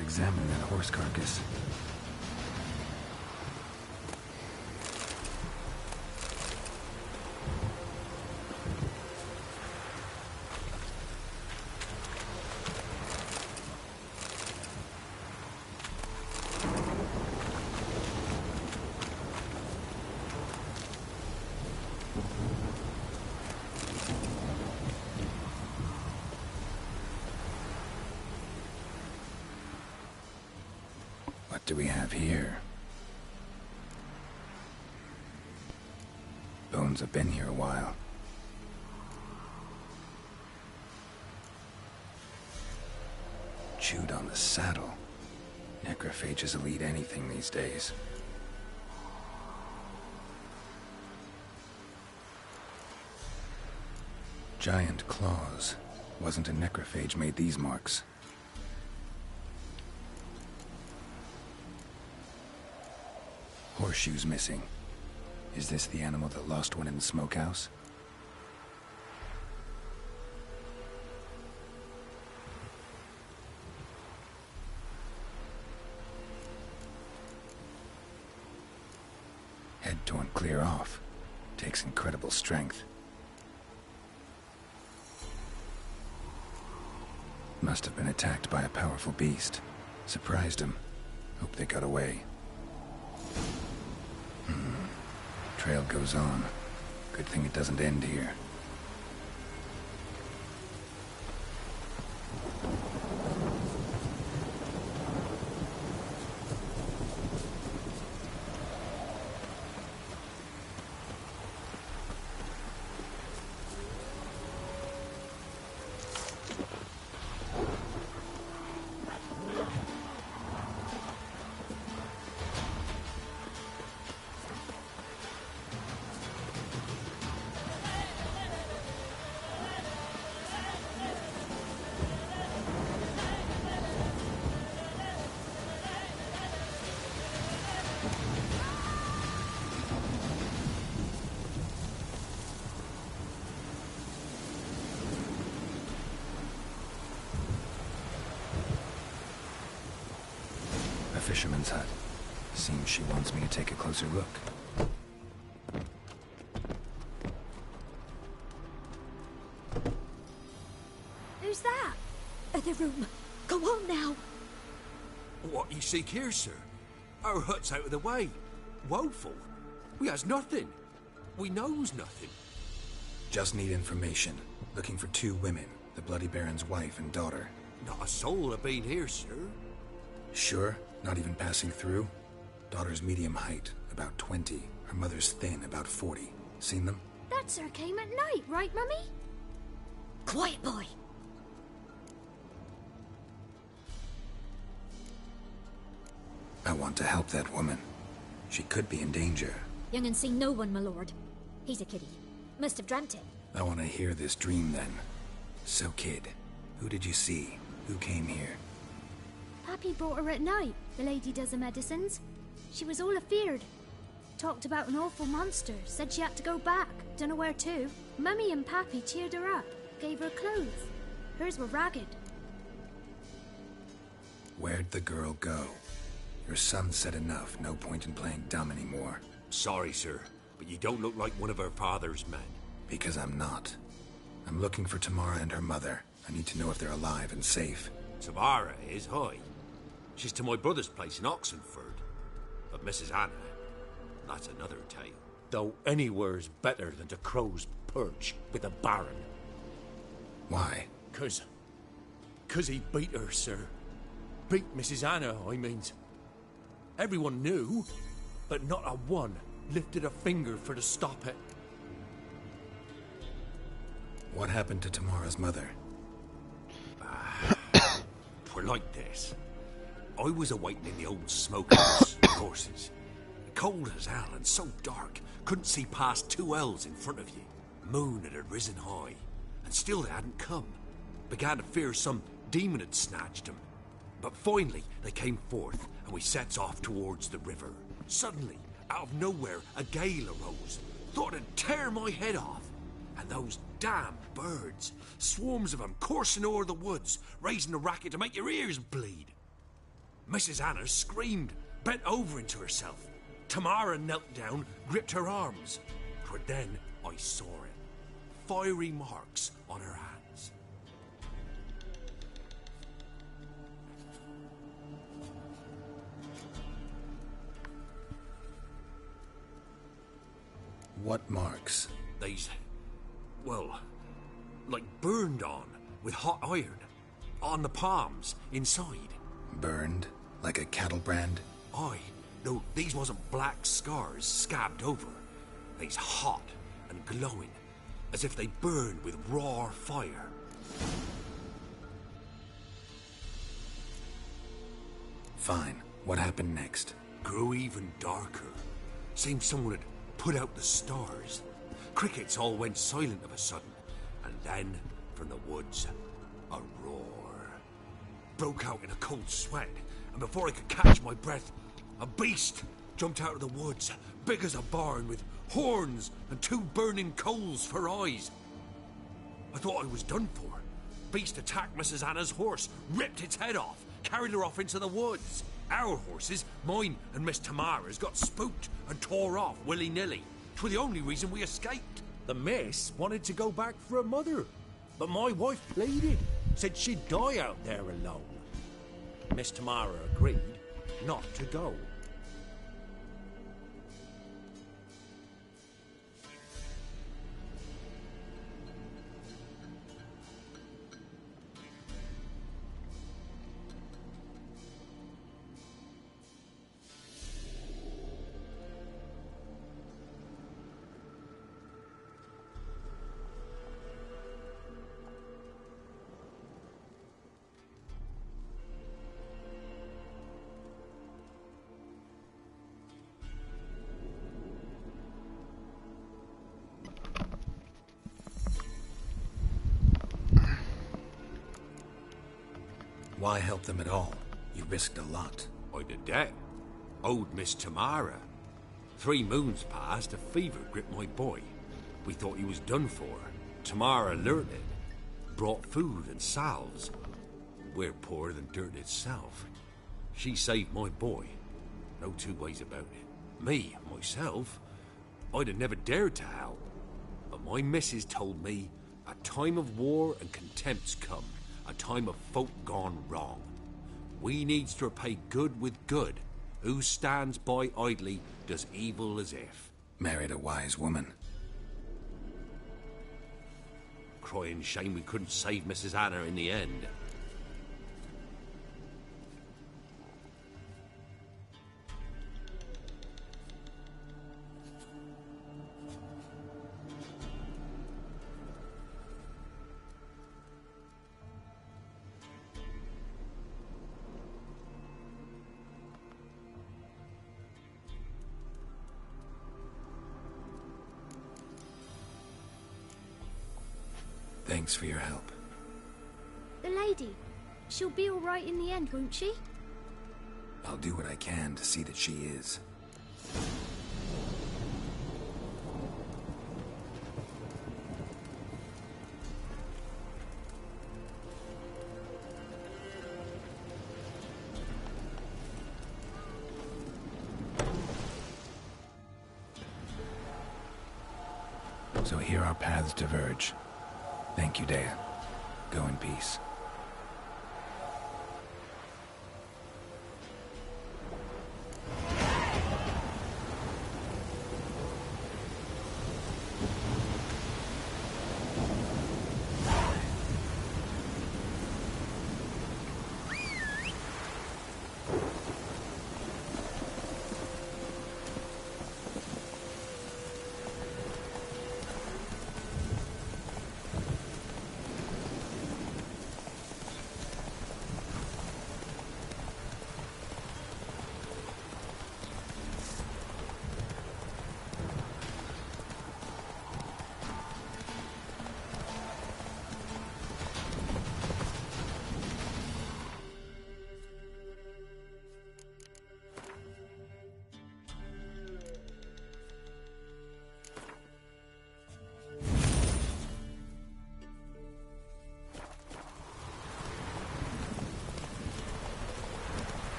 Examine that horse carcass. What do we have here? Bones have been here a while. Chewed on the saddle. Necrophages will eat anything these days. Giant claws. Wasn't a necrophage made these marks. Horseshoe's missing. Is this the animal that lost one in the smokehouse? Head torn clear off. Takes incredible strength. Must have been attacked by a powerful beast. Surprised him. Hope they got away. Trail goes on. Good thing it doesn't end here. fisherman's hut. Seems she wants me to take a closer look. Who's that? Other room. Go on now. What you seek here, sir? Our hut's out of the way. Woeful. We has nothing. We knows nothing. Just need information. Looking for 2 women, the Bloody Baron's wife and daughter. Not a soul have been here, sir. Sure? Not even passing through? Daughter's medium height, about 20. Her mother's thin, about 40. Seen them? That sir came at night, right, Mummy? Quiet, boy. I want to help that woman. She could be in danger. Young and seen no one, my lord. He's a kiddie. Must have dreamt it. I want to hear this dream then. So, kid, who did you see? Who came here? Pappy brought her at night, the lady does the medicines. She was all afeared. Talked about an awful monster, said she had to go back, dunno where to. Mummy and Pappy cheered her up, gave her clothes. Hers were ragged. Where'd the girl go? Your son said enough, no point in playing dumb anymore. Sorry, sir, but you don't look like one of her father's men. Because I'm not. I'm looking for Tamara and her mother. I need to know if they're alive and safe. Tamara is, hi. She's to my brother's place in Oxenford. But Mrs. Anna, that's another tale. Though anywhere's better than the Crow's Perch with a Baron. Why? 'Cause he beat her, sir. Beat Mrs. Anna, I means. Everyone knew, but not a one lifted a finger for to stop it. What happened to Tamara's mother? We're like this. I was awaiting in the old smokehouse, horses. Cold as hell and so dark, couldn't see past 2 ells in front of you. Moon had risen high, and still they hadn't come. Began to fear some demon had snatched them. But finally, they came forth, and we sets off towards the river. Suddenly, out of nowhere, a gale arose. Thought it'd tear my head off. And those damn birds, swarms of them coursing o'er the woods, raising a racket to make your ears bleed. Mrs. Anna screamed, bent over into herself. Tamara knelt down, gripped her arms. 'Twere then I saw it. Fiery marks on her hands. What marks? These, well, like burned on with hot iron. On the palms, inside. Burned? Like a cattle brand? Aye. No, these wasn't black scars scabbed over. They's hot and glowing, as if they burned with raw fire. Fine. What happened next? Grew even darker. Seemed someone had put out the stars. Crickets all went silent of a sudden, and then, from the woods, a roar. Broke out in a cold sweat, and before I could catch my breath, a beast jumped out of the woods, big as a barn, with horns and 2 burning coals for eyes. I thought I was done for. Beast attacked Mrs. Anna's horse, ripped its head off, carried her off into the woods. Our horses, mine and Miss Tamara's, got spooked and tore off willy-nilly. 'Twere the only reason we escaped. The miss wanted to go back for her mother, but my wife pleaded, said she'd die out there alone. Miss Tamara agreed not to go. Why help them at all? You risked a lot. I did that. Owed Miss Tamara. 3 moons passed, a fever gripped my boy. We thought he was done for. Tamara learnt it. Brought food and salves. We're poorer than dirt itself. She saved my boy. No two ways about it. Me, myself, I'd have never dared to help. But my missus told me a time of war and contempt's come. A time of folk gone wrong. We needs to repay good with good. Who stands by idly does evil as if. Married a wise woman. Crying shame we couldn't save Mrs. Anna in the end. Thanks for your help. The lady, she'll be all right in the end, won't she? I'll do what I can to see that she is. So here our paths diverge. Thank you, Dea. Go in peace.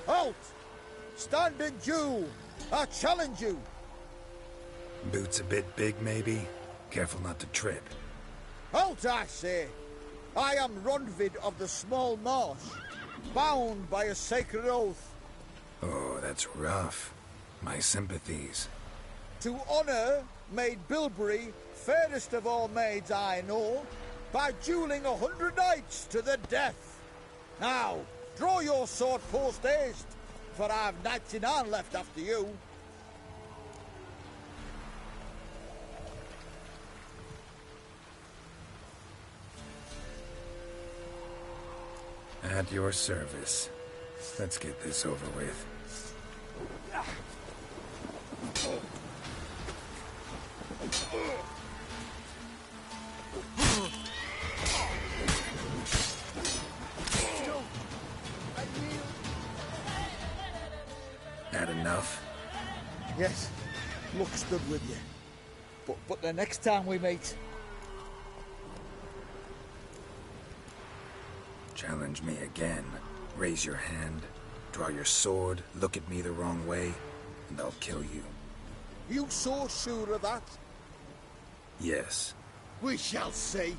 Halt! Standing Jew! I challenge you! Boots a bit big, maybe? Careful not to trip. Halt, I say! I am Ronvid of the Small Marsh, bound by a sacred oath. Oh, that's rough. My sympathies. To honour Maid Bilberry, fairest of all maids I know, by duelling 100 knights to the death. Now, draw your sword post haste, for I've 99 left after you. At your service. Let's get this over with. That enough? Yes, luck stood with you. But the next time we meet... Challenge me again. Raise your hand, draw your sword, look at me the wrong way, and I'll kill you. You so sure of that? Yes. We shall see.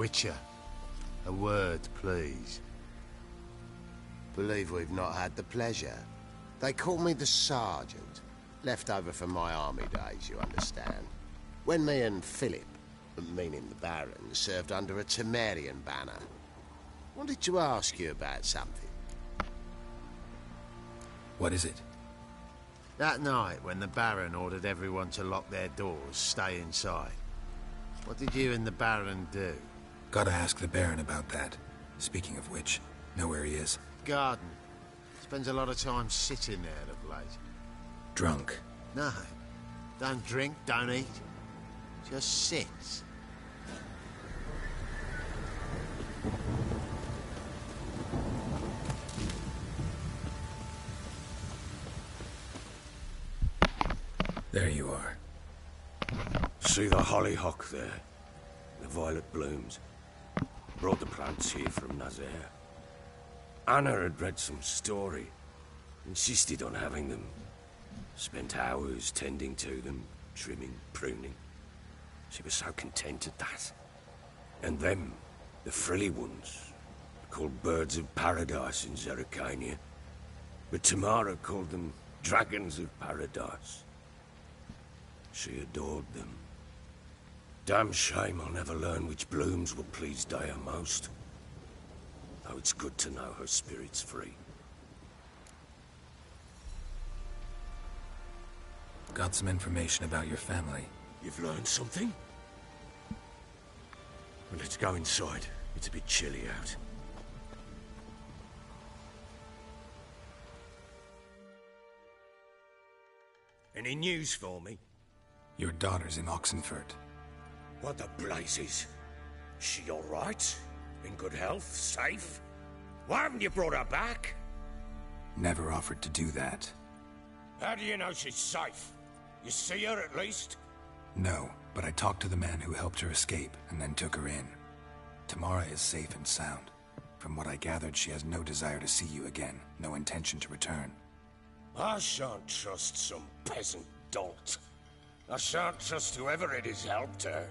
Witcher, a word, please. Believe we've not had the pleasure. They call me the Sergeant. Left over from my army days, you understand. When me and Philip, meaning the Baron, served under a Temerian banner. Wanted to ask you about something. What is it? That night when the Baron ordered everyone to lock their doors, stay inside. What did you and the Baron do? Gotta ask the Baron about that. Speaking of which, know where he is? Garden. Spends a lot of time sitting there of late. Drunk. No. Don't drink, don't eat. Just sits. There you are. See the hollyhock there? The violet blooms. Brought the plants here from Nazaire. Anna had read some story. Insisted on having them. Spent hours tending to them, trimming, pruning. She was so content at that. And them, the frilly ones, called birds of paradise in Zerrikania. But Tamara called them dragons of paradise. She adored them. Damn shame I'll never learn which blooms will please Daya most. Though it's good to know her spirit's free. Got some information about your family. You've learned something? Well, let's go inside. It's a bit chilly out. Any news for me? Your daughter's in Oxenfurt. What the blazes? She all right? In good health? Safe? Why haven't you brought her back? Never offered to do that. How do you know she's safe? You see her at least? No, but I talked to the man who helped her escape and then took her in. Tamara is safe and sound. From what I gathered, she has no desire to see you again, no intention to return. I shan't trust some peasant dolt. I shan't trust whoever it is helped her.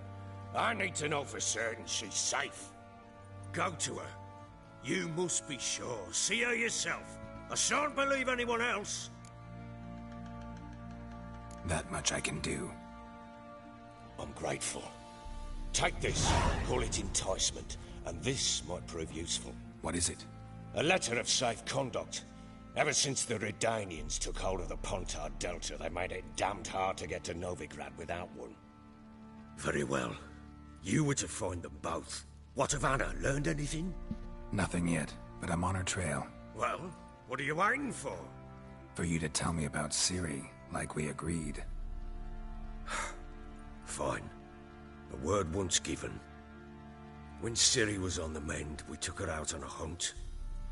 I need to know for certain she's safe. Go to her. You must be sure. See her yourself. I shan't believe anyone else. That much I can do. I'm grateful. Take this. Call it enticement. And this might prove useful. What is it? A letter of safe conduct. Ever since the Redanians took hold of the Pontard Delta, they made it damned hard to get to Novigrad without one. Very well. You were to find them both. What of Anna? Learned anything? Nothing yet, but I'm on her trail. Well, what are you waiting for? For you to tell me about Ciri, like we agreed. Fine. A word once given. When Ciri was on the mend, we took her out on a hunt.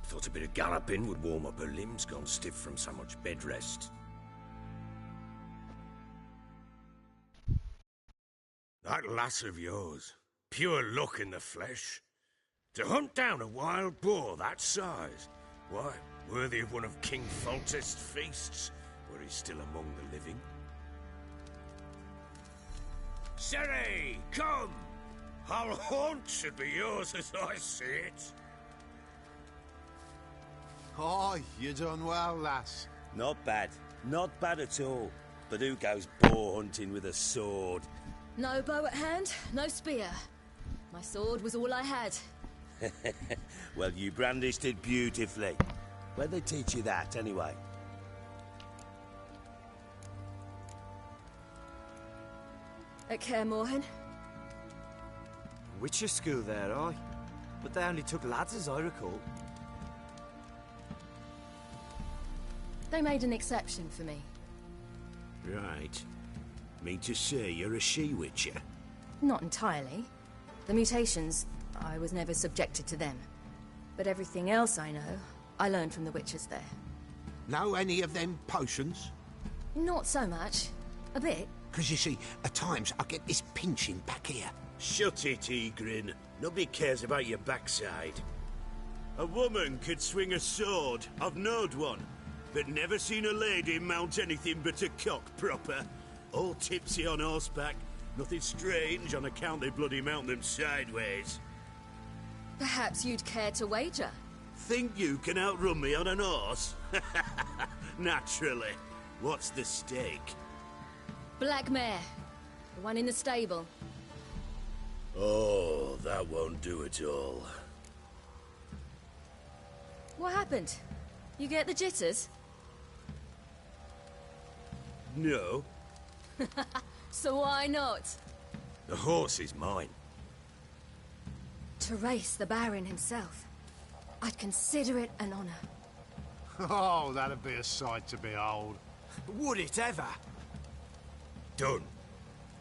Thought a bit of galloping would warm up her limbs, gone stiff from so much bed rest. That lass of yours, pure luck in the flesh. To hunt down a wild boar that size, why, worthy of one of King Foltest's feasts, where he's still among the living. Ciri, come! Whole haunt should be yours as I see it. Oh, you done well, lass. Not bad. Not bad at all. But who goes boar hunting with a sword? No bow at hand, no spear. My sword was all I had. Well, you brandished it beautifully. Where'd they teach you that, anyway? At Kaer Morhen. Witcher school there, aye. But they only took lads, as I recall. They made an exception for me. Right. Mean to say you're a she-witcher? Not entirely. The mutations, I was never subjected to them. But everything else I know, I learned from the witches there. Know any of them potions? Not so much. A bit. Because you see, at times I get this pinching back here. Shut it, Egrin. Nobody cares about your backside. A woman could swing a sword. I've knowed one. But never seen a lady mount anything but a cock proper. All tipsy on horseback. Nothing strange on account they bloody mount them sideways. Perhaps you'd care to wager? Think you can outrun me on an horse? Naturally. What's the stake? Black mare. The one in the stable. Oh, that won't do it all. What happened? You get the jitters? No. So why not? The horse is mine. To race the Baron himself. I'd consider it an honor. Oh, that'd be a sight to behold. Would it ever? Done.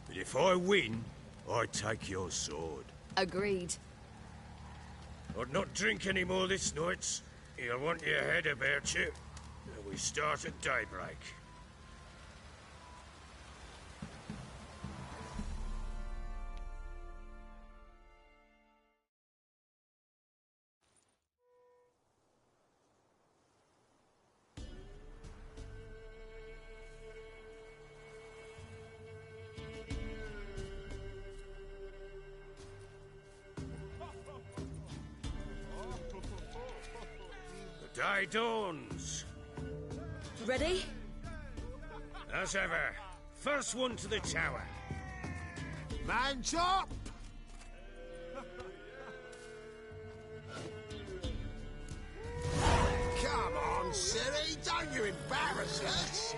But if I win, I take your sword. Agreed. I'd not drink any more this night. You'll want your head about you. And we start at daybreak. The day dawns. Ready? As ever. First one to the tower. Man chop! Come on, Siri, don't you embarrass us!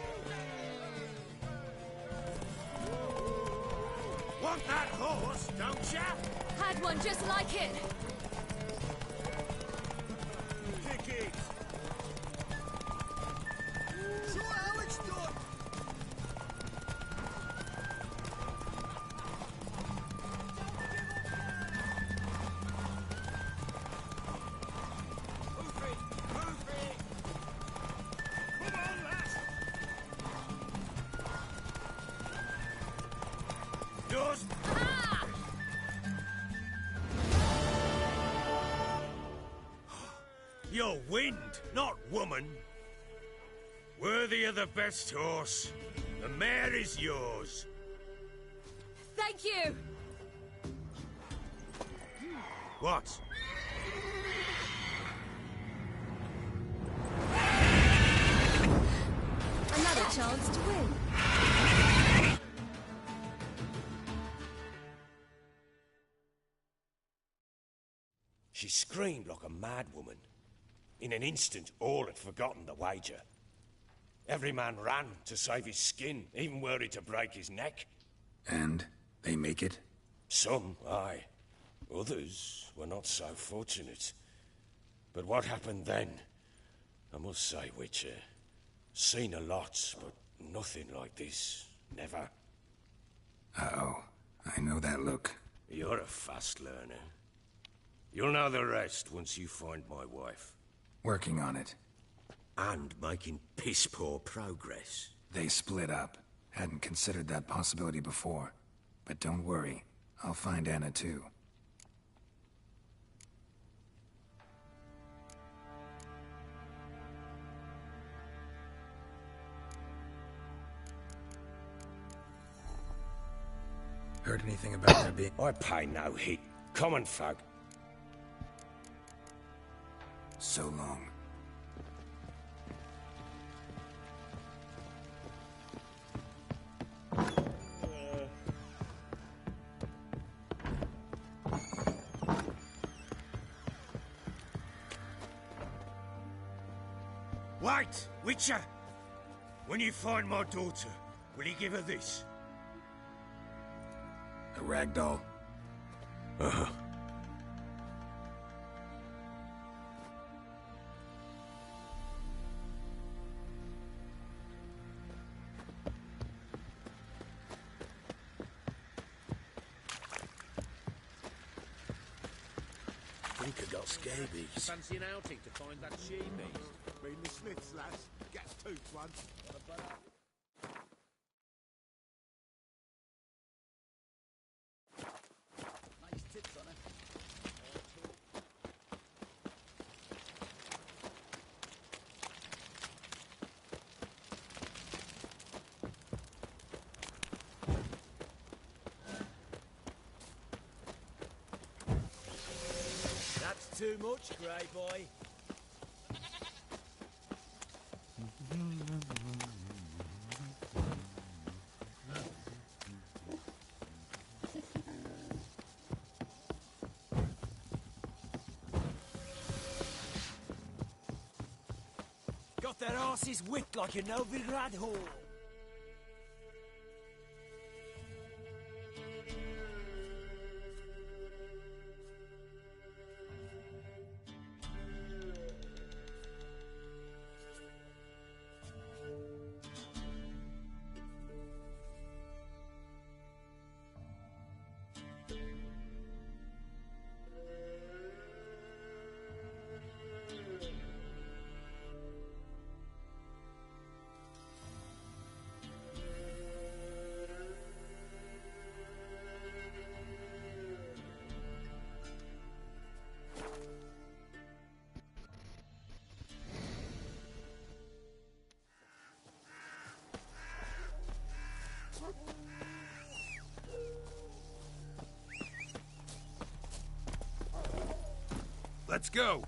Want that horse, don't ya? Had one just like it. Kick it. Show how it's done! Move it! Move it! Come on, lass! Yours! You're wind, not woman. Worthy of the best horse. The mare is yours. Thank you! What? Another chance to win. She screamed like a mad woman. In an instant, all had forgotten the wager. Every man ran to save his skin, even worried to break his neck. And they make it? Some, aye. Others were not so fortunate. But what happened then? I must say, Witcher, seen a lot, but nothing like this. Never. Uh-oh. I know that look. You're a fast learner. You'll know the rest once you find my wife. Working on it. And making piss-poor progress. They split up. Hadn't considered that possibility before. But don't worry. I'll find Anna too. Heard anything about there being... I pay no heed. Common folk. So long. Wait, Witcher! When you find my daughter, will you give her this? A ragdoll? Uh-huh. I think I got scabies. Fancy an outing to find that she-beast? Been the Smiths, lass. Gets toothed once. Nice tips on her. That too much, grey boy. Got their asses whipped like a Novigrad whore. Let's go.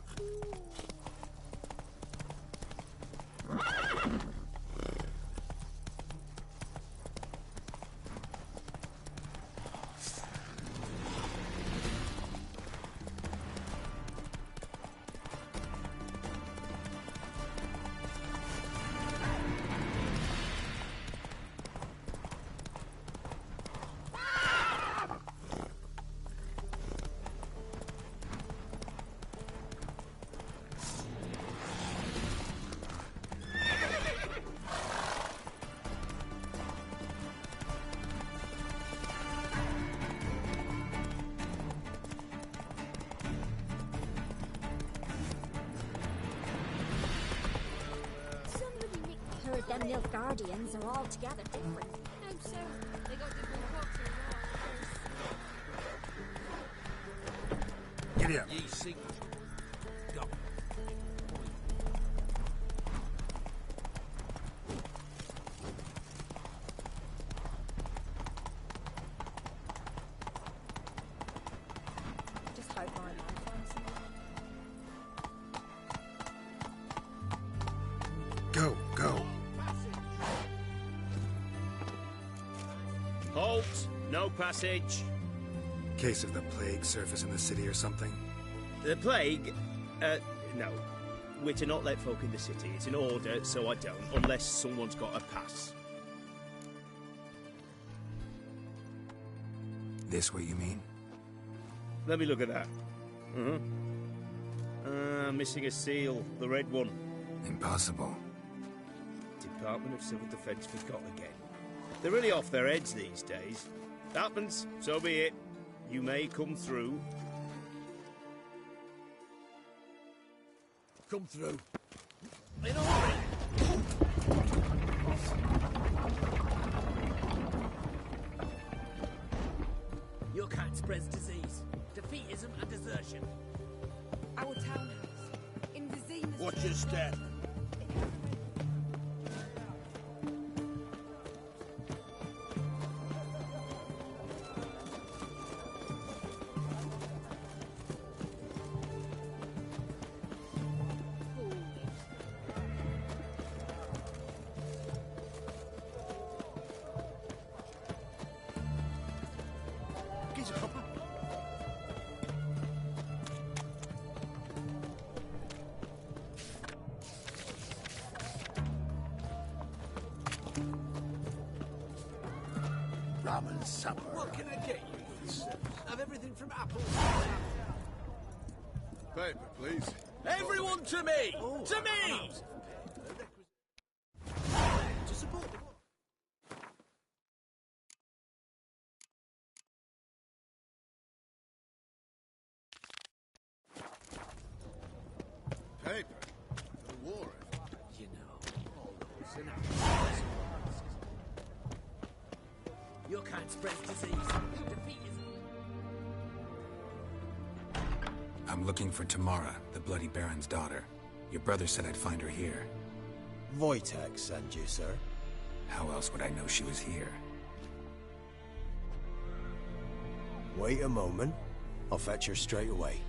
Them Nilfgaardians are altogether different. How so? They got different cultures and all. Giddy up. Ye see. Go. Just hope my man finds something. Go, go. Halt! No passage. Case of the plague surface in the city or something? The plague? No. We're to not let folk in the city. It's an order, so I don't, unless someone's got a pass. This what you mean? Let me look at that. Missing a seal. The red one. Impossible. Department of Civil Defence forgot again. They're really off their heads these days. Happens, so be it. You may come through. Come through. In a hurry! Your kind spreads disease, defeatism and desertion. Our townhouse. In Vizima. Watch your step. Ramen supper. What can I get you, good sir? Have everything from apples. Paper, please. Everyone to me! To me! To support the... Paper? For the war effort? You know, all those and apples. Your kind spreads disease, defeatism. I'm looking for Tamara, the Bloody Baron's daughter. Your brother said I'd find her here. Wojtek sent you, sir. How else would I know she was here? Wait a moment. I'll fetch her straight away.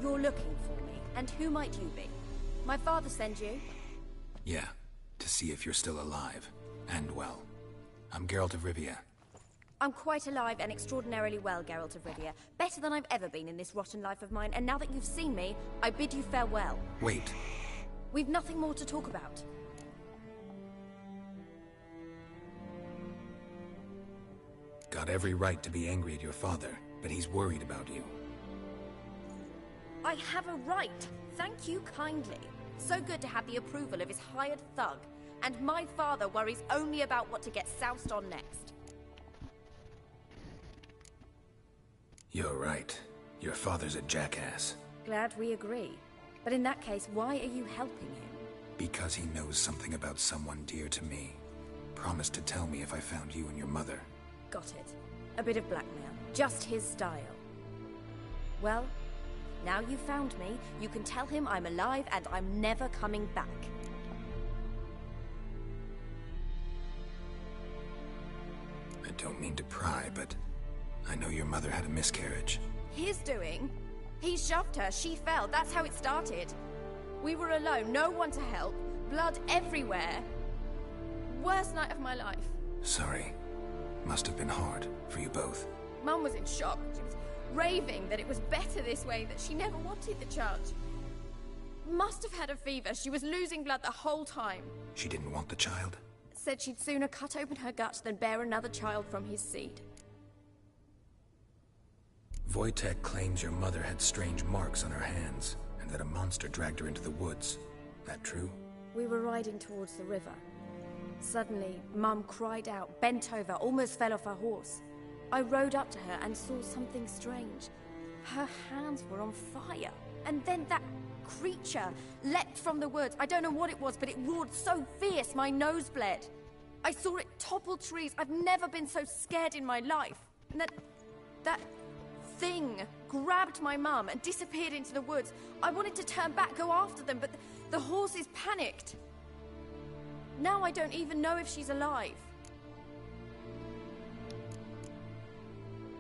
You're looking for me, and who might you be? My father sent you? Yeah, to see if you're still alive. And well. I'm Geralt of Rivia. I'm quite alive and extraordinarily well, Geralt of Rivia. Better than I've ever been in this rotten life of mine, and now that you've seen me, I bid you farewell. Wait. We've nothing more to talk about. Got every right to be angry at your father, but he's worried about you. I have a right. Thank you kindly. So good to have the approval of his hired thug. And my father worries only about what to get soused on next. You're right. Your father's a jackass. Glad we agree. But in that case, why are you helping him? Because he knows something about someone dear to me. Promised to tell me if I found you and your mother. Got it. A bit of blackmail. Just his style. Well, now you've found me, you can tell him I'm alive and I'm never coming back. I don't mean to pry, but I know your mother had a miscarriage. His doing? He shoved her, she fell, that's how it started. We were alone, no one to help, blood everywhere. Worst night of my life. Sorry. Must have been hard for you both. Mum was in shock. She was raving that it was better this way, that she never wanted the charge. Must have had a fever. She was losing blood the whole time. She didn't want the child? Said she'd sooner cut open her gut than bear another child from his seed. Wojtek claims your mother had strange marks on her hands, and that a monster dragged her into the woods. That true? We were riding towards the river. Suddenly, Mum cried out, bent over, almost fell off her horse. I rode up to her and saw something strange. Her hands were on fire. And then that creature leapt from the woods. I don't know what it was, but it roared so fierce my nose bled. I saw it topple trees. I've never been so scared in my life. And that thing grabbed my mum and disappeared into the woods. I wanted to turn back, go after them, but the horses panicked. Now I don't even know if she's alive.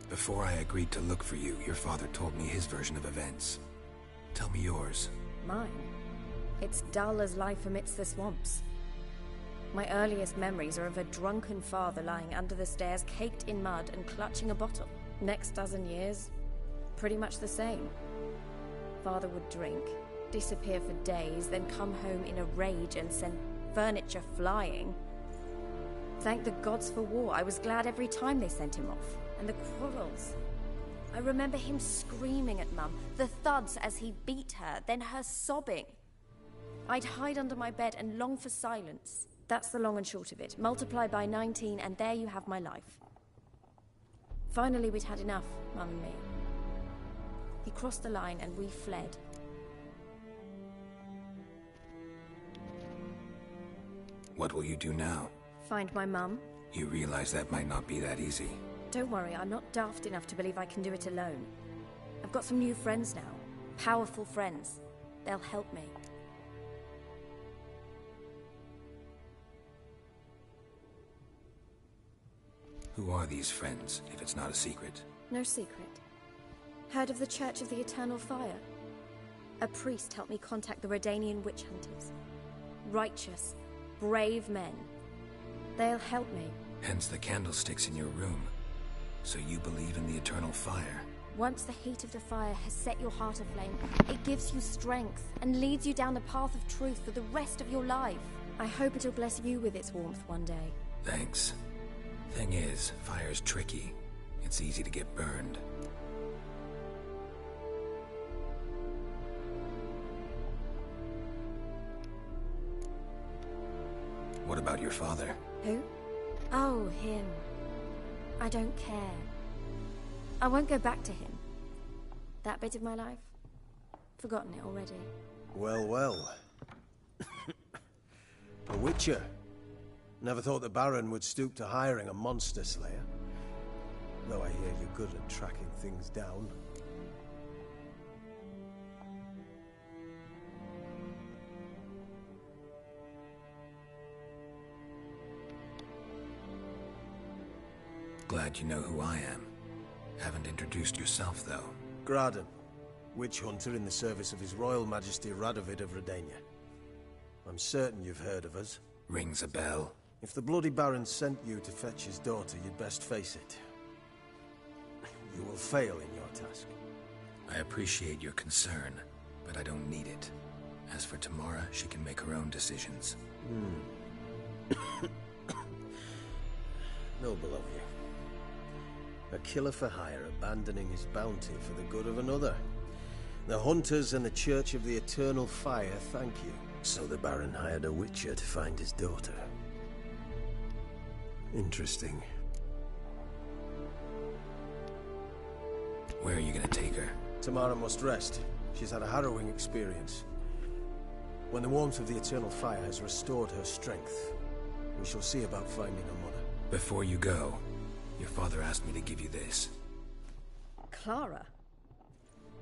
Before I agreed to look for you, your father told me his version of events. Tell me yours. Mine? It's dull as life amidst the swamps. My earliest memories are of a drunken father lying under the stairs, caked in mud and clutching a bottle. Next dozen years, pretty much the same. Father would drink, disappear for days, then come home in a rage and send furniture flying. Thank the gods for war. I was glad every time they sent him off. And the quarrels. I remember him screaming at Mum, the thuds as he beat her, then her sobbing. I'd hide under my bed and long for silence. That's the long and short of it. Multiply by 19 and there you have my life. Finally we'd had enough, Mum and me. He crossed the line and we fled. What will you do now? Find my mum. You realize that might not be that easy. Don't worry, I'm not daft enough to believe I can do it alone. I've got some new friends now. Powerful friends. They'll help me. Who are these friends, if it's not a secret? No secret. Heard of the Church of the Eternal Fire? A priest helped me contact the Redanian witch hunters. Righteous, brave men. They'll help me. Hence the candlesticks in your room. So you believe in the eternal fire? Once the heat of the fire has set your heart aflame, it gives you strength and leads you down the path of truth for the rest of your life. I hope it'll bless you with its warmth one day. Thanks. Thing is, fire's tricky. It's easy to get burned. What about your father? Who? Oh, him. I don't care. I won't go back to him. That bit of my life? Forgotten it already. Well, well. A witcher. Never thought the Baron would stoop to hiring a monster slayer. Though I hear you're good at tracking things down. Glad you know who I am. Haven't introduced yourself, though. Graden. witch hunter in the service of His Royal Majesty Radovid of Redania. I'm certain you've heard of us. Rings a bell. If the Bloody Baron sent you to fetch his daughter, you'd best face it. You will fail in your task. I appreciate your concern, but I don't need it. As for Tamara, she can make her own decisions. Noble of you. A killer for hire abandoning his bounty for the good of another. The Hunters and the Church of the Eternal Fire thank you. So the Baron hired a witcher to find his daughter. Interesting. Where are you gonna take her? Tamara must rest. She's had a harrowing experience. When the warmth of the Eternal Fire has restored her strength, we shall see about finding her mother. Before you go, your father asked me to give you this. Clara?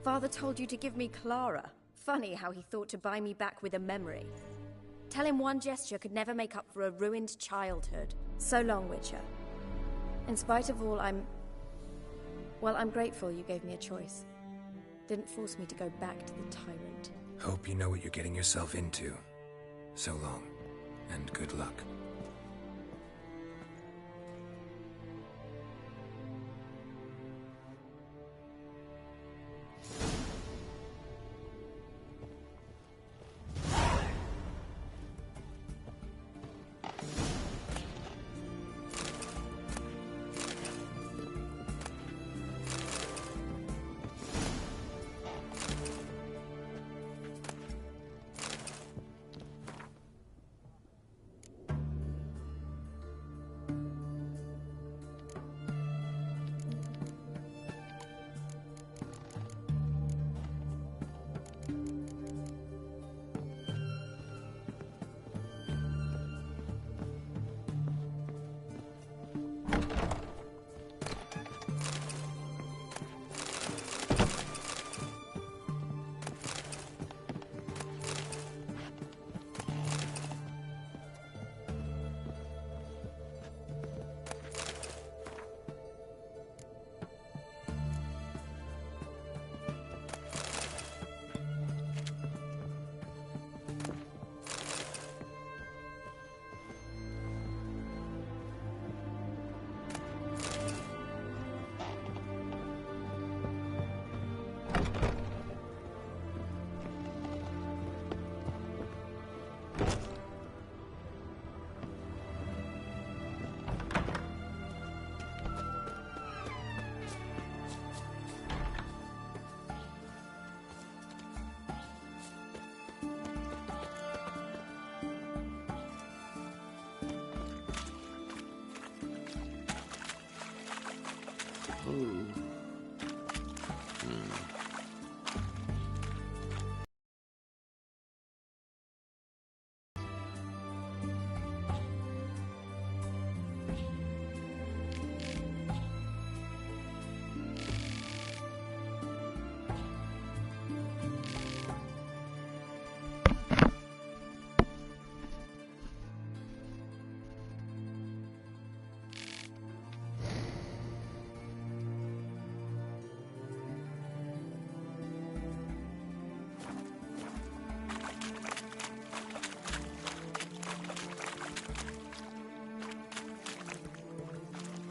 Father told you to give me Clara. Funny how he thought to buy me back with a memory. Tell him one gesture could never make up for a ruined childhood. So long, Witcher. In spite of all, I'm grateful you gave me a choice. Didn't force me to go back to the tyrant. Hope you know what you're getting yourself into. So long, and good luck.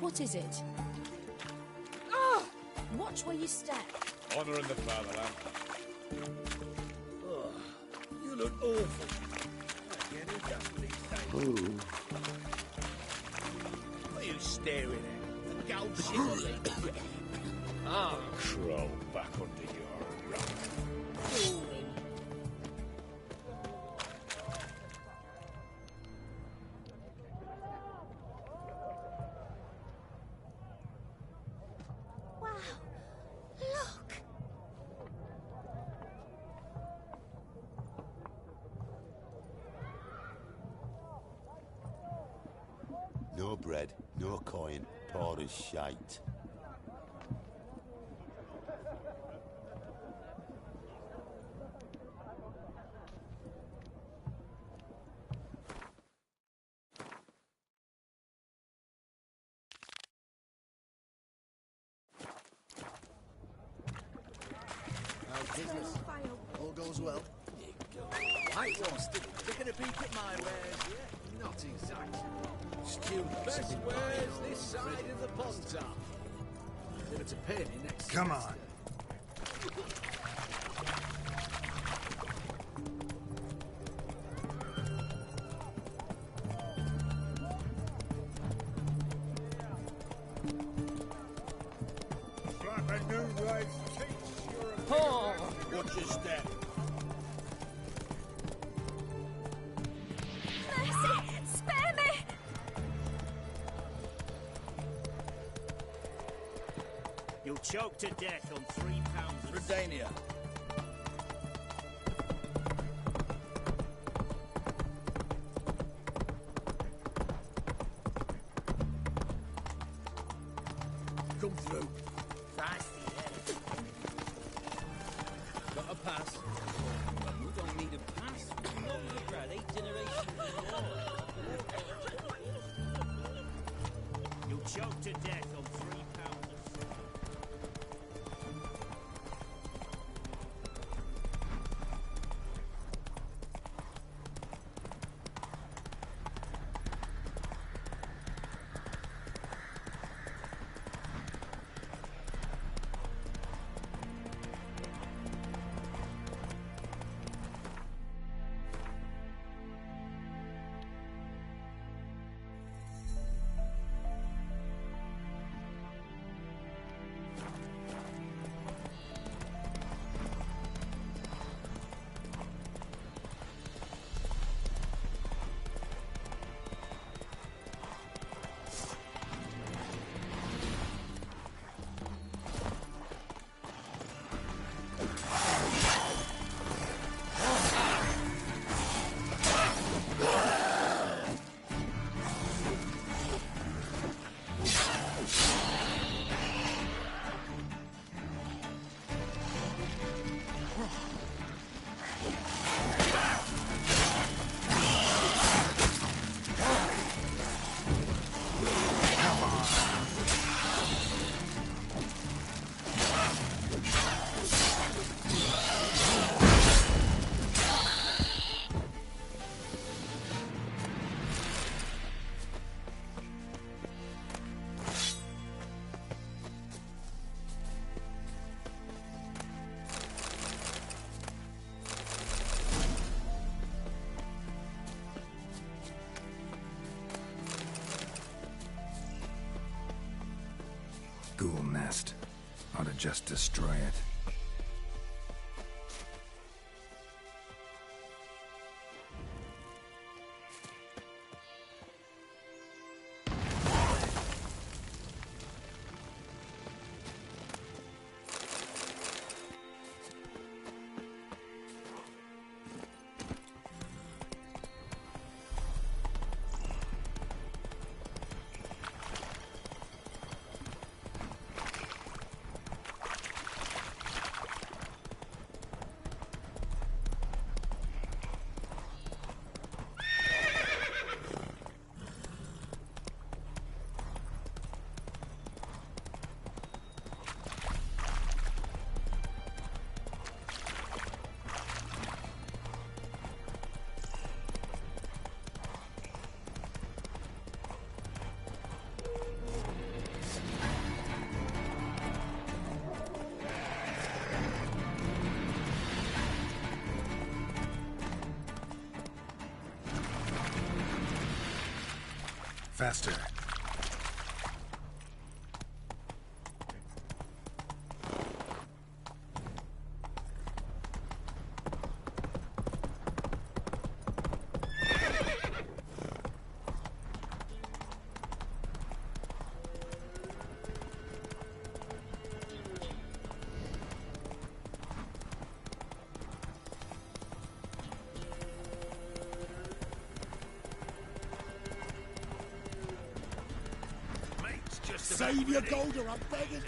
What is it? Oh! Watch where you step. Honor in the fatherland. Oh, you look awful. Ooh. What are you staring at? A gold cigarette? Ah, Crawl back under your rock. No bread, no coin, poor as shite. How's business? All goes well? Right, Ross. Taking a peek at my wares, yeah? Not exactly. Students. Best wares this side of the pond, if it's a penny next. Come on. Watch your step. Mercy! Spare me! You'll choke to death on £3. Redania. Come through. That's the end. Got a pass. You don't need a pass. You know the Brad, 8 generations before. You'll choke to death on £3. Ghoul nest. Ought to just destroy it. Faster. Save your gold or I'm begging.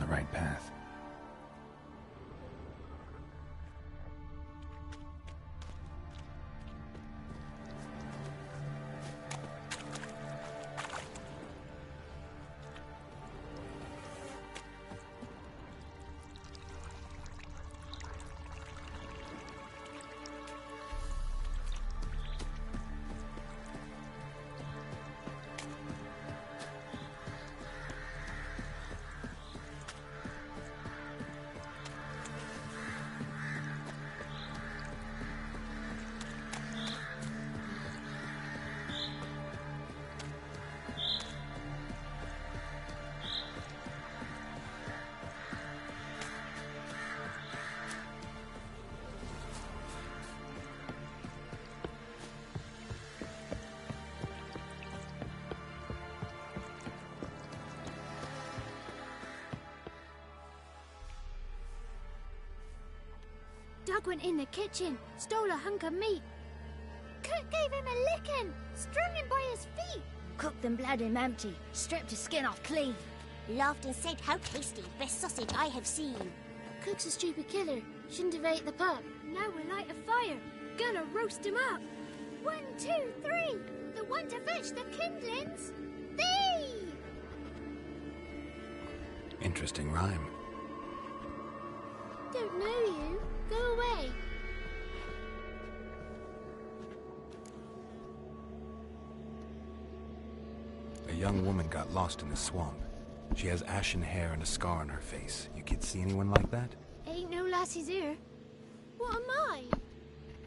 the right path. Doug went in the kitchen, stole a hunk of meat. Cook gave him a licking, strung him by his feet. Cooked and bled him empty, stripped his skin off clean. Laughed and said, "How tasty, best sausage I have seen." Cook's a stupid killer, shouldn't have ate the pup. Now we'll light a fire, gonna roast him up. 1, 2, 3, the one to fetch the kindlings. Thee! Interesting rhyme. Don't know you. Go away. A young woman got lost in the swamp. She has ashen hair and a scar on her face. You kids see anyone like that? Ain't no lassies here. What am I?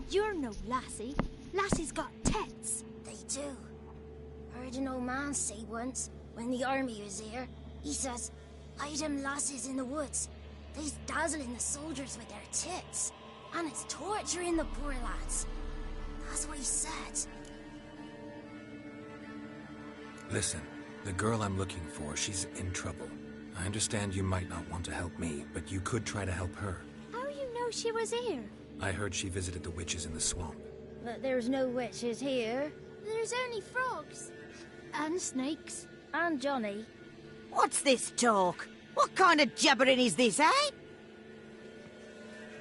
You're no lassie. Lassie's got tits. They do. Heard an old man say once, when the army was here, he says, "Hide them lasses in the woods. They's dazzling the soldiers with their tits, and it's torturing the poor lads." That's what he said. Listen, the girl I'm looking for, she's in trouble. I understand you might not want to help me, but you could try to help her. How you know she was here? I heard she visited the witches in the swamp. But there's no witches here. There's only frogs. And snakes. And Johnny. What's this talk? What kind of jabbering is this, eh?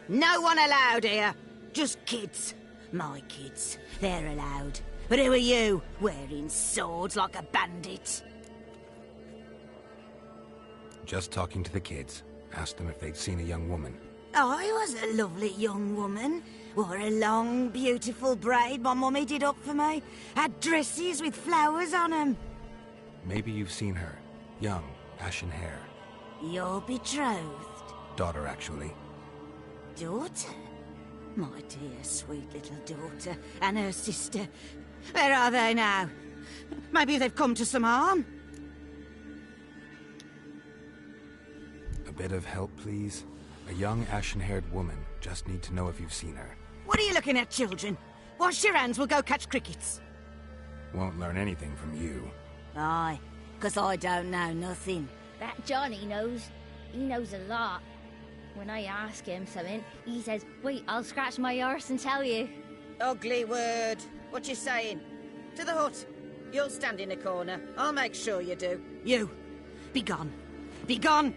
No one allowed here. Just kids. My kids. They're allowed. But who are you, wearing swords like a bandit? Just talking to the kids. Asked them if they'd seen a young woman. I was a lovely young woman. Wore a long, beautiful braid my mummy did up for me. Had dresses with flowers on them. Maybe you've seen her. Young, ashen hair. Your betrothed? Daughter, actually. Daughter? My dear, sweet little daughter. And her sister. Where are they now? Maybe they've come to some harm? A bit of help, please? A young, ashen-haired woman. Just need to know if you've seen her. What are you looking at, children? Wash your hands, we'll go catch crickets. Won't learn anything from you. Aye, 'cause I don't know nothing. That Johnny knows. He knows a lot. When I ask him something, he says, "Wait, I'll scratch my arse and tell you." Ugly word. What you saying? To the hut. You'll stand in a corner. I'll make sure you do. You, be gone. Be gone!